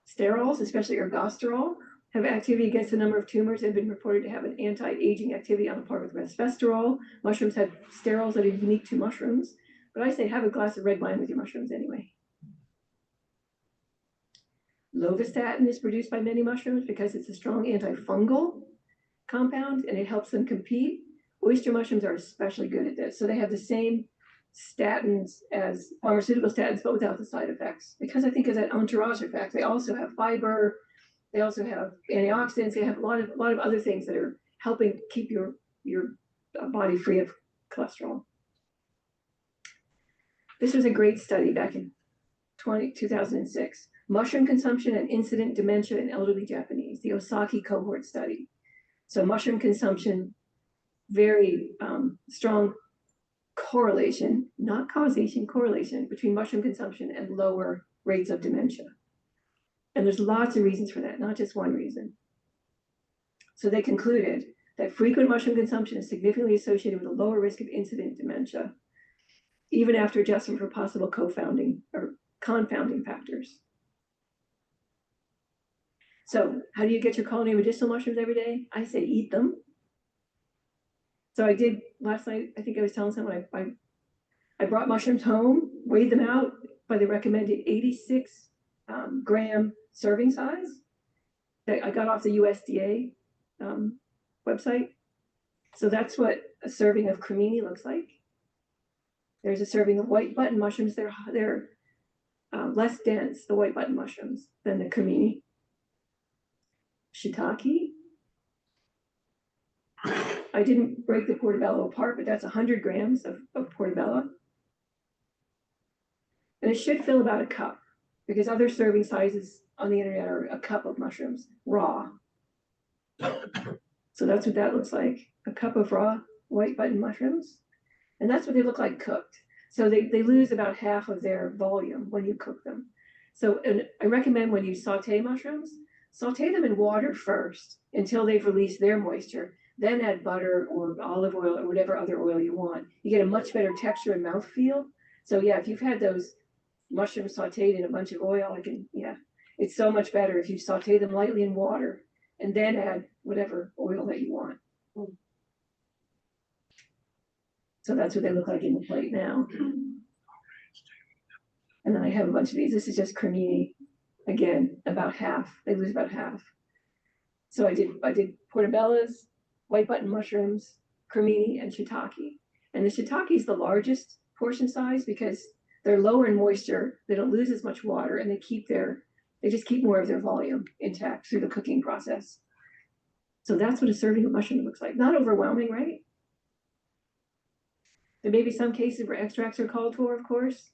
C: Sterols, especially ergosterol, have activity against a number of tumors and have been reported to have an anti-aging activity on a par with resveratrol. Mushrooms have sterols that are unique to mushrooms, but I say have a glass of red wine with your mushrooms anyway. Lovastatin is produced by many mushrooms because it's a strong antifungal. compound and it helps them compete. Oyster mushrooms are especially good at this. So they have the same statins as pharmaceutical statins, but without the side effects. Because I think as an entourage effect, they also have fiber, they also have antioxidants, they have a lot of other things that are helping keep your body free of cholesterol. This was a great study back in 2006. Mushroom consumption and incident dementia in elderly Japanese, the Osaki cohort study. So mushroom consumption, very strong correlation, not causation, correlation between mushroom consumption and lower rates of dementia. And there's lots of reasons for that, not just one reason. So they concluded that frequent mushroom consumption is significantly associated with a lower risk of incident dementia, even after adjustment for possible co-founding or confounding factors. So how do you get your culinary medicinal mushrooms every day? I say eat them. So I did last night, I think I was telling someone, I brought mushrooms home, weighed them out by the recommended 86 gram serving size that I got off the USDA website. So that's what a serving of cremini looks like. There's a serving of white button mushrooms. They're less dense, the white button mushrooms, than the cremini. Shiitake. I didn't break the portobello apart, but that's 100 grams of portobello. And it should fill about a cup, because other serving sizes on the internet are a cup of mushrooms, raw. So that's what that looks like, a cup of raw white button mushrooms. And that's what they look like cooked. So they lose about half of their volume when you cook them. So and I recommend when you saute mushrooms, saute them in water first until they've released their moisture. Then add butter or olive oil or whatever other oil you want. You get a much better texture and mouthfeel. So yeah, if you've had those mushrooms sauteed in a bunch of oil, it's so much better if you saute them lightly in water and then add whatever oil that you want. So that's what they look like in the plate now. And then I have a bunch of these. This is just cremini. Again, about half. They lose about half. So I did portobellos, white button mushrooms, cremini, and shiitake. And the shiitake is the largest portion size because they're lower in moisture. They don't lose as much water, and they just keep more of their volume intact through the cooking process. So that's what a serving of mushroom looks like. Not overwhelming, right? There may be some cases where extracts are called for, of course,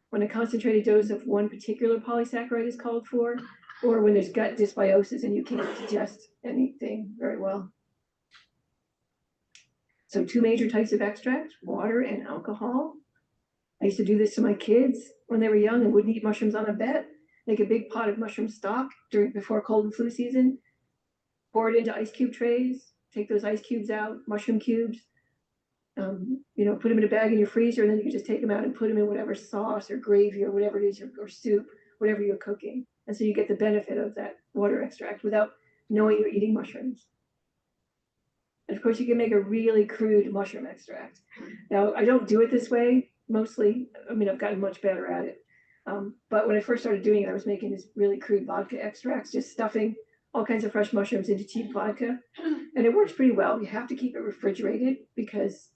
C: when a concentrated dose of one particular polysaccharide is called for, or when there's gut dysbiosis and you can't digest anything very well. So two major types of extract, water and alcohol. I used to do this to my kids when they were young and wouldn't eat mushrooms on a bet. Make a big pot of mushroom stock before cold and flu season, pour it into ice cube trays, take those ice cubes out, mushroom cubes, put them in a bag in your freezer, and then you can just take them out and put them in whatever sauce or gravy or whatever it is, or soup, whatever you're cooking. And so you get the benefit of that water extract without knowing you're eating mushrooms. And of course, you can make a really crude mushroom extract. Now, I don't do it this way mostly. I've gotten much better at it. But when I first started doing it, I was making this really crude vodka extracts, just stuffing all kinds of fresh mushrooms into cheap vodka. And it works pretty well. You have to keep it refrigerated because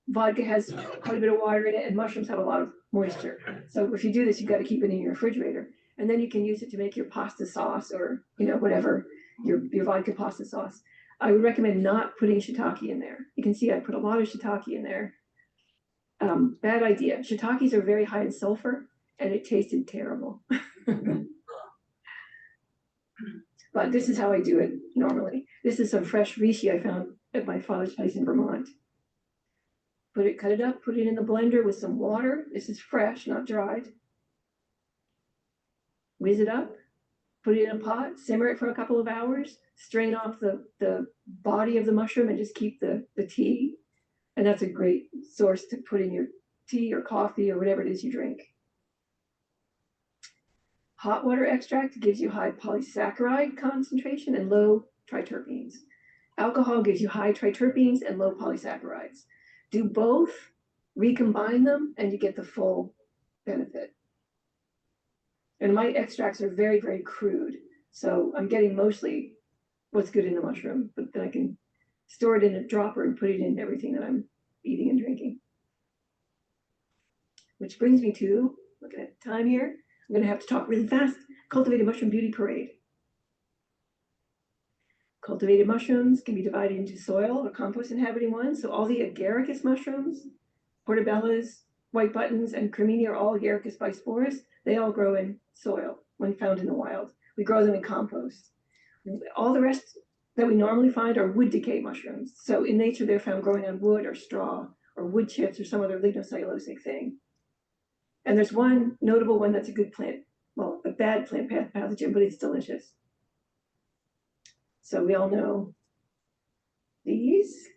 C: vodka has quite a bit of water in it and mushrooms have a lot of moisture. So if you do this, you've got to keep it in your refrigerator. And then you can use it to make your pasta sauce or, whatever, your vodka pasta sauce. I would recommend not putting shiitake in there. You can see I put a lot of shiitake in there. Bad idea. Shiitakes are very high in sulfur and it tasted terrible. But this is how I do it normally. This is some fresh reishi I found at my father's place in Vermont. Cut it up, put it in the blender with some water. This is fresh, not dried. Whiz it up, put it in a pot, simmer it for a couple of hours, strain off the body of the mushroom and just keep the tea. And that's a great source to put in your tea or coffee or whatever it is you drink. Hot water extract gives you high polysaccharide concentration and low triterpenes. Alcohol gives you high triterpenes and low polysaccharides. Do both, recombine them, and you get the full benefit. And my extracts are very, very crude. So I'm getting mostly what's good in the mushroom, but then I can store it in a dropper and put it in everything that I'm eating and drinking. Which brings me to, looking at the time here, I'm gonna have to talk really fast. Cultivated mushroom beauty parade. Cultivated mushrooms can be divided into soil or compost inhabiting ones. So all the agaricus mushrooms, portobellas, white buttons, and cremini are all agaricus bispores. They all grow in soil when found in the wild. We grow them in compost. All the rest that we normally find are wood decay mushrooms. So in nature, they're found growing on wood or straw or wood chips or some other lignocellulosic thing. And there's one notable one that's a good plant, well, a bad plant pathogen, but it's delicious. So we all know these.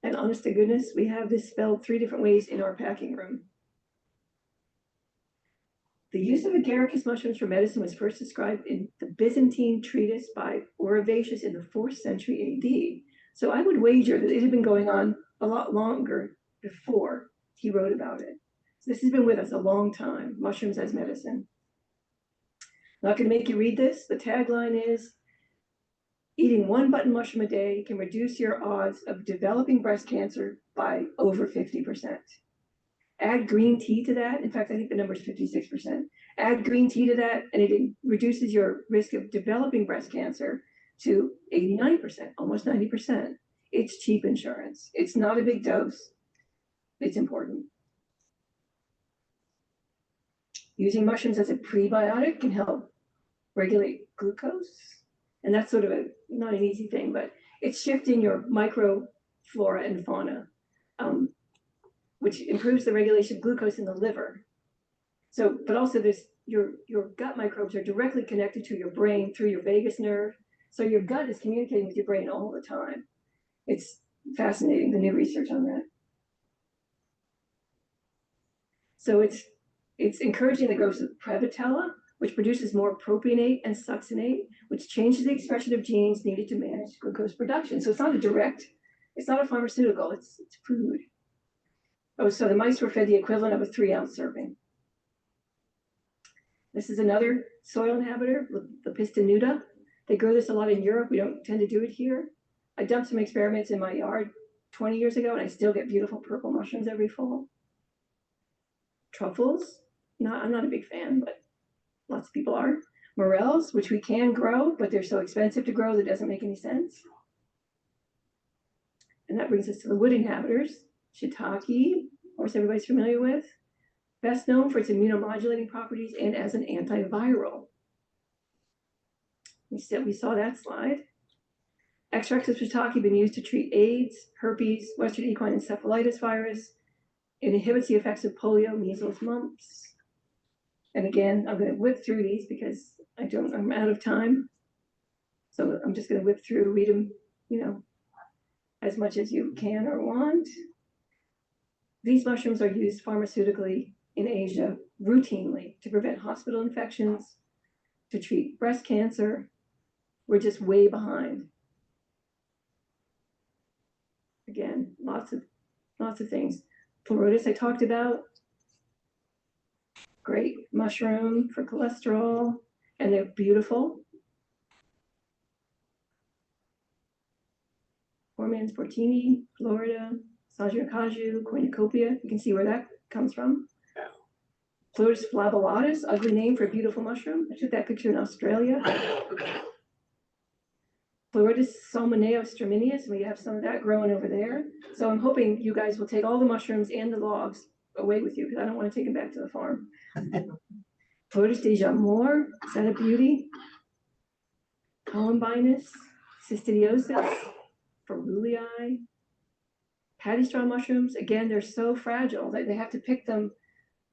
C: And honest to goodness, we have this spelled 3 different ways in our packing room. The use of agaricus mushrooms for medicine was first described in the Byzantine treatise by Orivasius in the 4th century AD. So I would wager that it had been going on a lot longer before he wrote about it. So this has been with us a long time, mushrooms as medicine. I'm not gonna make you read this. The tagline is, eating 1 button mushroom a day can reduce your odds of developing breast cancer by over 50%. Add green tea to that. In fact, I think the number is 56%. Add green tea to that, and it reduces your risk of developing breast cancer to 89%, almost 90%. It's cheap insurance. It's not a big dose. It's important. Using mushrooms as a prebiotic can help regulate glucose. And that's sort of not an easy thing, but it's shifting your microflora and fauna, which improves the regulation of glucose in the liver. So, but also your gut microbes are directly connected to your brain through your vagus nerve. So your gut is communicating with your brain all the time. It's fascinating, the new research on that. So it's encouraging the growth of Prevotella, which produces more propionate and succinate, which changes the expression of genes needed to manage glucose production. So it's not a pharmaceutical, it's food. Oh, so the mice were fed the equivalent of a 3-ounce serving. This is another soil inhabitor, the Pistanuda. They grow this a lot in Europe. We don't tend to do it here. I dumped some experiments in my yard 20 years ago, and I still get beautiful purple mushrooms every fall. Truffles, I'm not a big fan, but lots of people are. Morels, which we can grow, but they're so expensive to grow that doesn't make any sense. And that brings us to the wood inhabitors. Shiitake, of course, everybody's familiar with. Best known for its immunomodulating properties and as an antiviral. We saw that slide. Extracts of shiitake have been used to treat AIDS, herpes, Western equine encephalitis virus. It inhibits the effects of polio, measles, mumps. And again, I'm going to whip through these because I'm out of time. So I'm just going to whip through, read them, as much as you can or want. These mushrooms are used pharmaceutically in Asia routinely to prevent hospital infections, to treat breast cancer. We're just way behind. Again, lots of things. Pleurotus I talked about. Great mushroom for cholesterol, and they're beautiful. Hormans portini, Florida, Sajiracaju, cornucopia. You can see where that comes from. Pleurotus flavellatus, ugly name for a beautiful mushroom. I took that picture in Australia. Pleurotus salmoneo stramineus, we have some of that growing over there. So I'm hoping you guys will take all the mushrooms and the logs away with you because I don't want to take them back to the farm. Pleurotus de Jamour, is that a beauty? Columbinus, cystidiosis, ferulii, paddy straw mushrooms. Again, they're so fragile that they have to pick them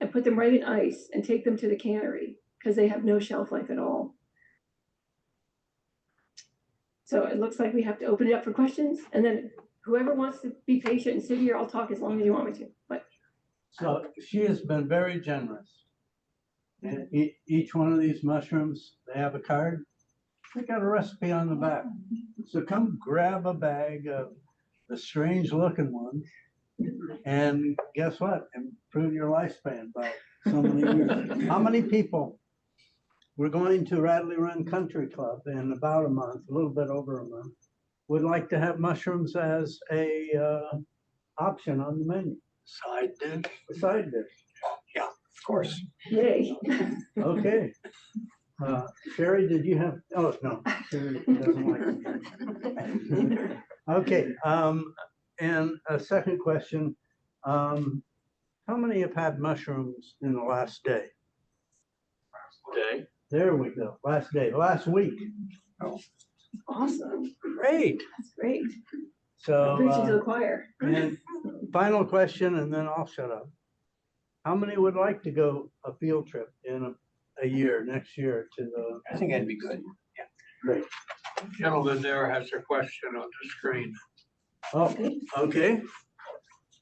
C: and put them right in ice and take them to the cannery because they have no shelf life at all. So it looks like we have to open it up for questions, and then whoever wants to be patient and sit here, I'll talk as long as you want me to. But
B: So she has been very generous. And each one of these mushrooms, they have a card. They got a recipe on the back. So come grab a bag of the strange looking ones, and guess what? Improve your lifespan by so many years. How many people? We're going to Radley Run Country Club in about a month, a little bit over a month. would like to have mushrooms as a option on the menu?
D: Side dish.
B: A side dish.
D: Of course.
C: Yay.
B: Okay. Sherry, did you have, oh, no, Sherry doesn't like it. Okay, and a second question. How many have had mushrooms in the last day?
D: Day.
B: There we go, last day, last week.
C: Awesome.
B: Great.
C: That's great.
B: So,
C: Preaching to the choir.
B: and final question, and then I'll shut up. How many would like to go a field trip in a year, next year to the,
A: I think that'd be good.
B: great.
D: Gentleman there has a question on the screen.
B: Oh, okay.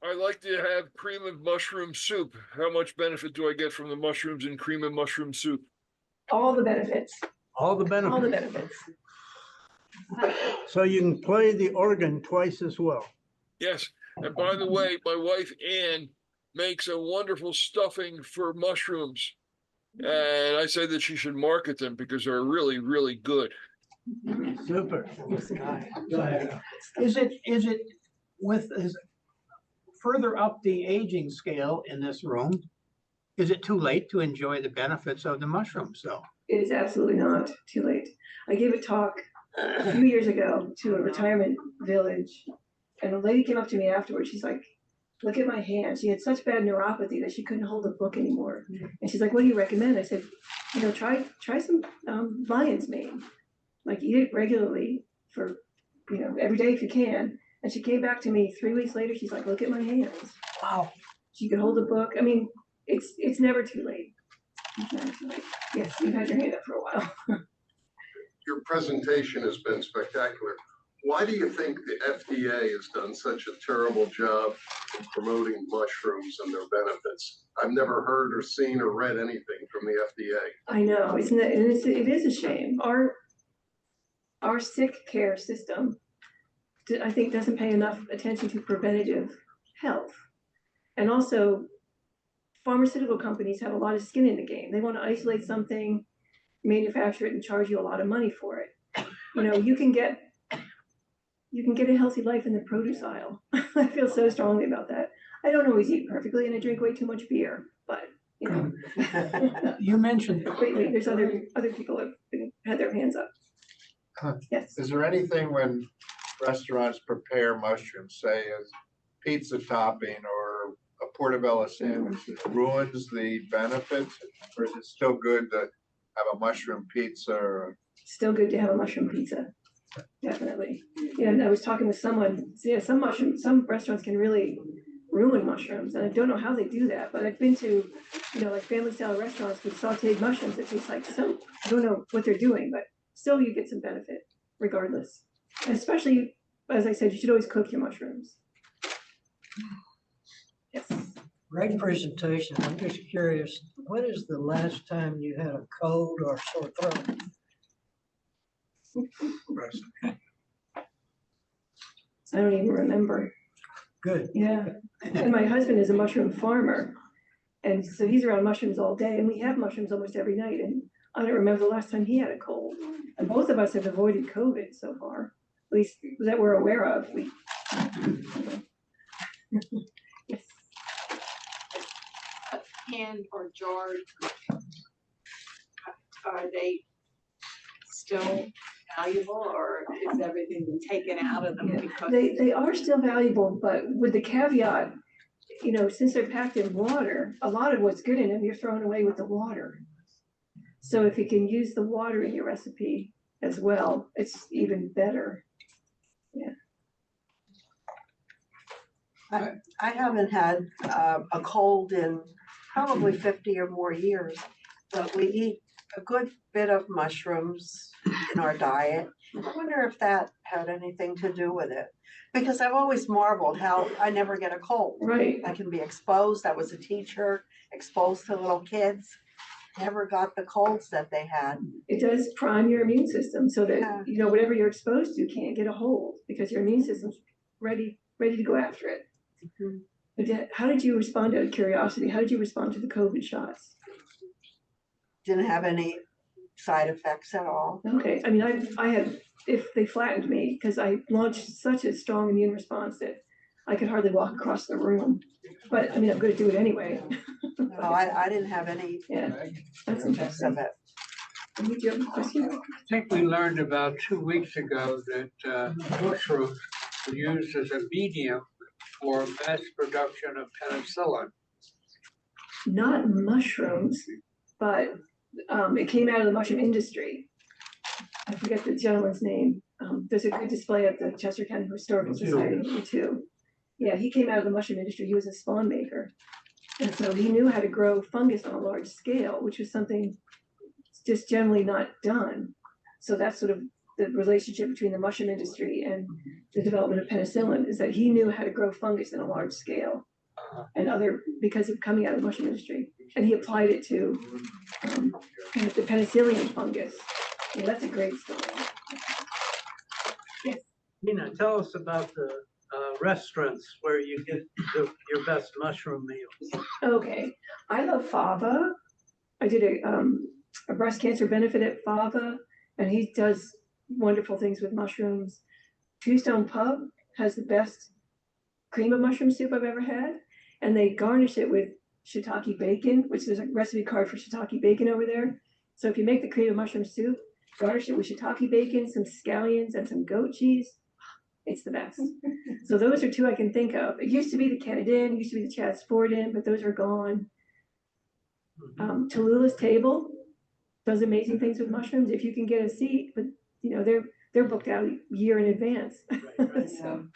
E: I like to have cream of mushroom soup. How much benefit do I get from the mushrooms in cream of mushroom soup?
C: All the benefits.
B: All the
C: All the
B: benefits.
C: benefits.
B: So you can play the organ twice as well.
E: Yes. And by the way, my wife Ann makes a wonderful stuffing for mushrooms. And I say that she should market them because they're really, really good.
B: Super. Go ahead.
A: Is it further up the aging scale in this room? Is it too late to enjoy the benefits of the mushrooms though?
C: It is absolutely not too late. I gave a talk a few years ago to a retirement village, and a lady came up to me afterwards. She's like, look at my hand. She had such bad neuropathy that she couldn't hold a book anymore. And she's like, what do you recommend? I said, try some lion's mane. Like, eat it regularly for, every day if you can. And she came back to me 3 weeks later. She's like, look at my hands.
A: Wow.
C: She could hold a book. I mean, it's never too late. It's never too late. Yes, you've had your hand up for a while.
F: Your presentation has been spectacular. Why do you think the FDA has done such a terrible job of promoting mushrooms and their benefits? I've never heard or seen or read anything from the FDA.
C: I know, it is a shame. Our sick care system, I think, doesn't pay enough attention to preventative health. And also, pharmaceutical companies have a lot of skin in the game. They want to isolate something, manufacture it, and charge you a lot of money for it. You can get a healthy life in the produce aisle. I feel so strongly about that. I don't always eat perfectly, and I drink way too much beer, but
A: You mentioned,
C: wait, there's other people have had their hands up. Yes.
G: Is there anything when restaurants prepare mushrooms, say as pizza topping or a portobello sandwich, that ruins the benefits? Or is it still good to have a mushroom pizza? Or...
C: Still good to have a mushroom pizza. Definitely. I was talking with someone, some restaurants can really ruin mushrooms, and I don't know how they do that, but I've been to, like family style restaurants with sauteed mushrooms that taste like soap. I don't know what they're doing, but still you get some benefit regardless. And especially, as I said, you should always cook your mushrooms. Yes.
H: Great presentation. I'm just curious, when is the last time you had a cold or sore throat?
C: I don't even remember.
H: Good.
C: Yeah. And my husband is a mushroom farmer. And so he's around mushrooms all day, and we have mushrooms almost every night. And I don't remember the last time he had a cold. And both of us have avoided COVID so far, at least that we're aware of. Yes.
I: Canned or jarred, are they still valuable, or is everything been taken out of them?
C: Yeah.
I: Because
C: They are still valuable, but with the caveat, since they're packed in water, a lot of what's good in them you're throwing away with the water. So if you can use the water in your recipe as well, it's even better. Yeah.
J: I haven't had a cold in probably 50 or more years, but we eat a good bit of mushrooms in our diet. I wonder if that had anything to do with it, because I've always marveled how I never get a cold.
C: Right.
J: I can be exposed. I was a teacher, exposed to little kids, never got the colds that they had.
C: It does prime your immune system so that, whatever you're exposed to can't get a hold because your immune system's ready to go after it.
J: Mm-hmm.
C: But how did you respond, out of curiosity? How did you respond to the COVID shots?
J: Didn't have any side effects at all.
C: Okay, I mean, I had, if they flattened me, because I launched such a strong immune response that I could hardly walk across the room. But I mean, I'm gonna do it anyway.
J: No, I didn't have any
C: Yeah, that's
J: effects
C: interesting.
J: of it.
C: Do you have a question?
D: I think we learned about 2 weeks ago that mushrooms were used as a medium for mass production of penicillin.
C: Not mushrooms, but it came out of the mushroom industry. I forget the gentleman's name. There's a good display at the Chester County Historical Society too. Yeah, he came out of the mushroom industry. He was a spawn maker. And so he knew how to grow fungus on a large scale, which was something just generally not done. So that's sort of the relationship between the mushroom industry and the development of penicillin, is that he knew how to grow fungus in a large scale and because of coming out of the mushroom industry. And he applied it to kind of the penicillium fungus. Yeah, that's a great story. Yes.
B: Nina, tell us about the restaurants where you get your best mushroom meals.
C: Okay, I love fava. I did a breast cancer benefit at fava, and he does wonderful things with mushrooms. Two Stone Pub has the best cream of mushroom soup I've ever had, and they garnish it with shiitake bacon, which there's a recipe card for shiitake bacon over there. So if you make the cream of mushroom soup, garnish it with shiitake bacon, some scallions, and some goat cheese. It's the best. So those are two I can think of. It used to be the Canadian, used to be the Chad's Ford Inn, but those are gone. Tallulah's Table does amazing things with mushrooms if you can get a seat, but you know they're booked out a year in advance. So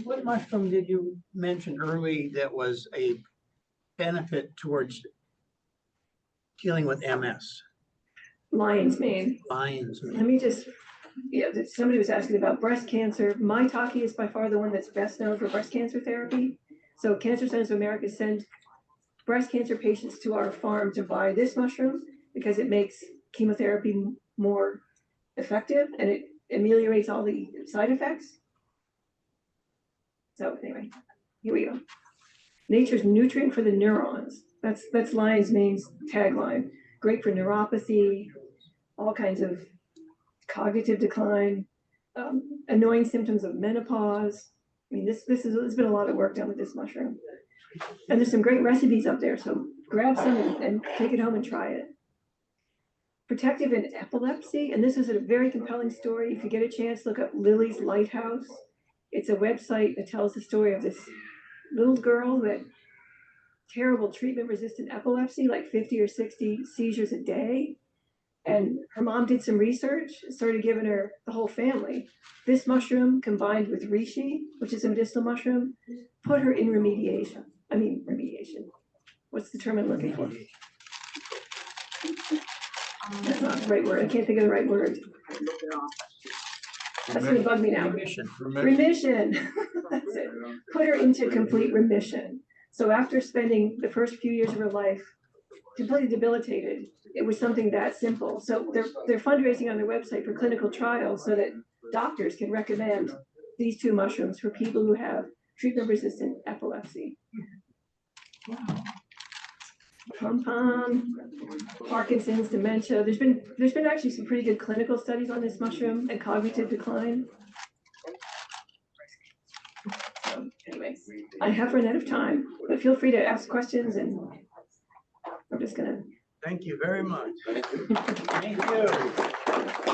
A: What mushroom did you mention early that was a benefit towards dealing with MS?
C: lion's mane.
A: Lion's mane.
C: Let me just, yeah, somebody was asking about breast cancer. Mycologist is by far the one that's best known for breast cancer therapy. So Cancer Centers of America send breast cancer patients to our farm to buy this mushroom because it makes chemotherapy more effective and it ameliorates all the side effects. So anyway, here we go. Nature's nutrient for the neurons. That's lion's mane's tagline. Great for neuropathy, all kinds of cognitive decline, annoying symptoms of menopause. I mean, there's been a lot of work done with this mushroom. And there's some great recipes up there, so grab some and take it home and try it. Protective in epilepsy, and this is a very compelling story. If you get a chance, look up Lily's Lighthouse. It's a website that tells the story of this little girl who had terrible treatment-resistant epilepsy, like 50 or 60 seizures a day. And her mom did some research, started giving her, the whole family, this mushroom combined with reishi, which is a medicinal mushroom, put her in remediation. What's the term I'm looking for? That's not the right word. I can't think of the right word. That's gonna bug me now. Remission. That's it. Put her into complete remission. So after spending the first few years of her life completely debilitated, it was something that simple. So they're fundraising on their website for clinical trials so that doctors can recommend these two mushrooms for people who have treatment-resistant epilepsy. Parkinson's, dementia. There's been actually some pretty good clinical studies on this mushroom and cognitive decline. So anyway, I have run out of time, but feel free to ask questions and I'm just gonna.
B: Thank you very much.
A: Thank you.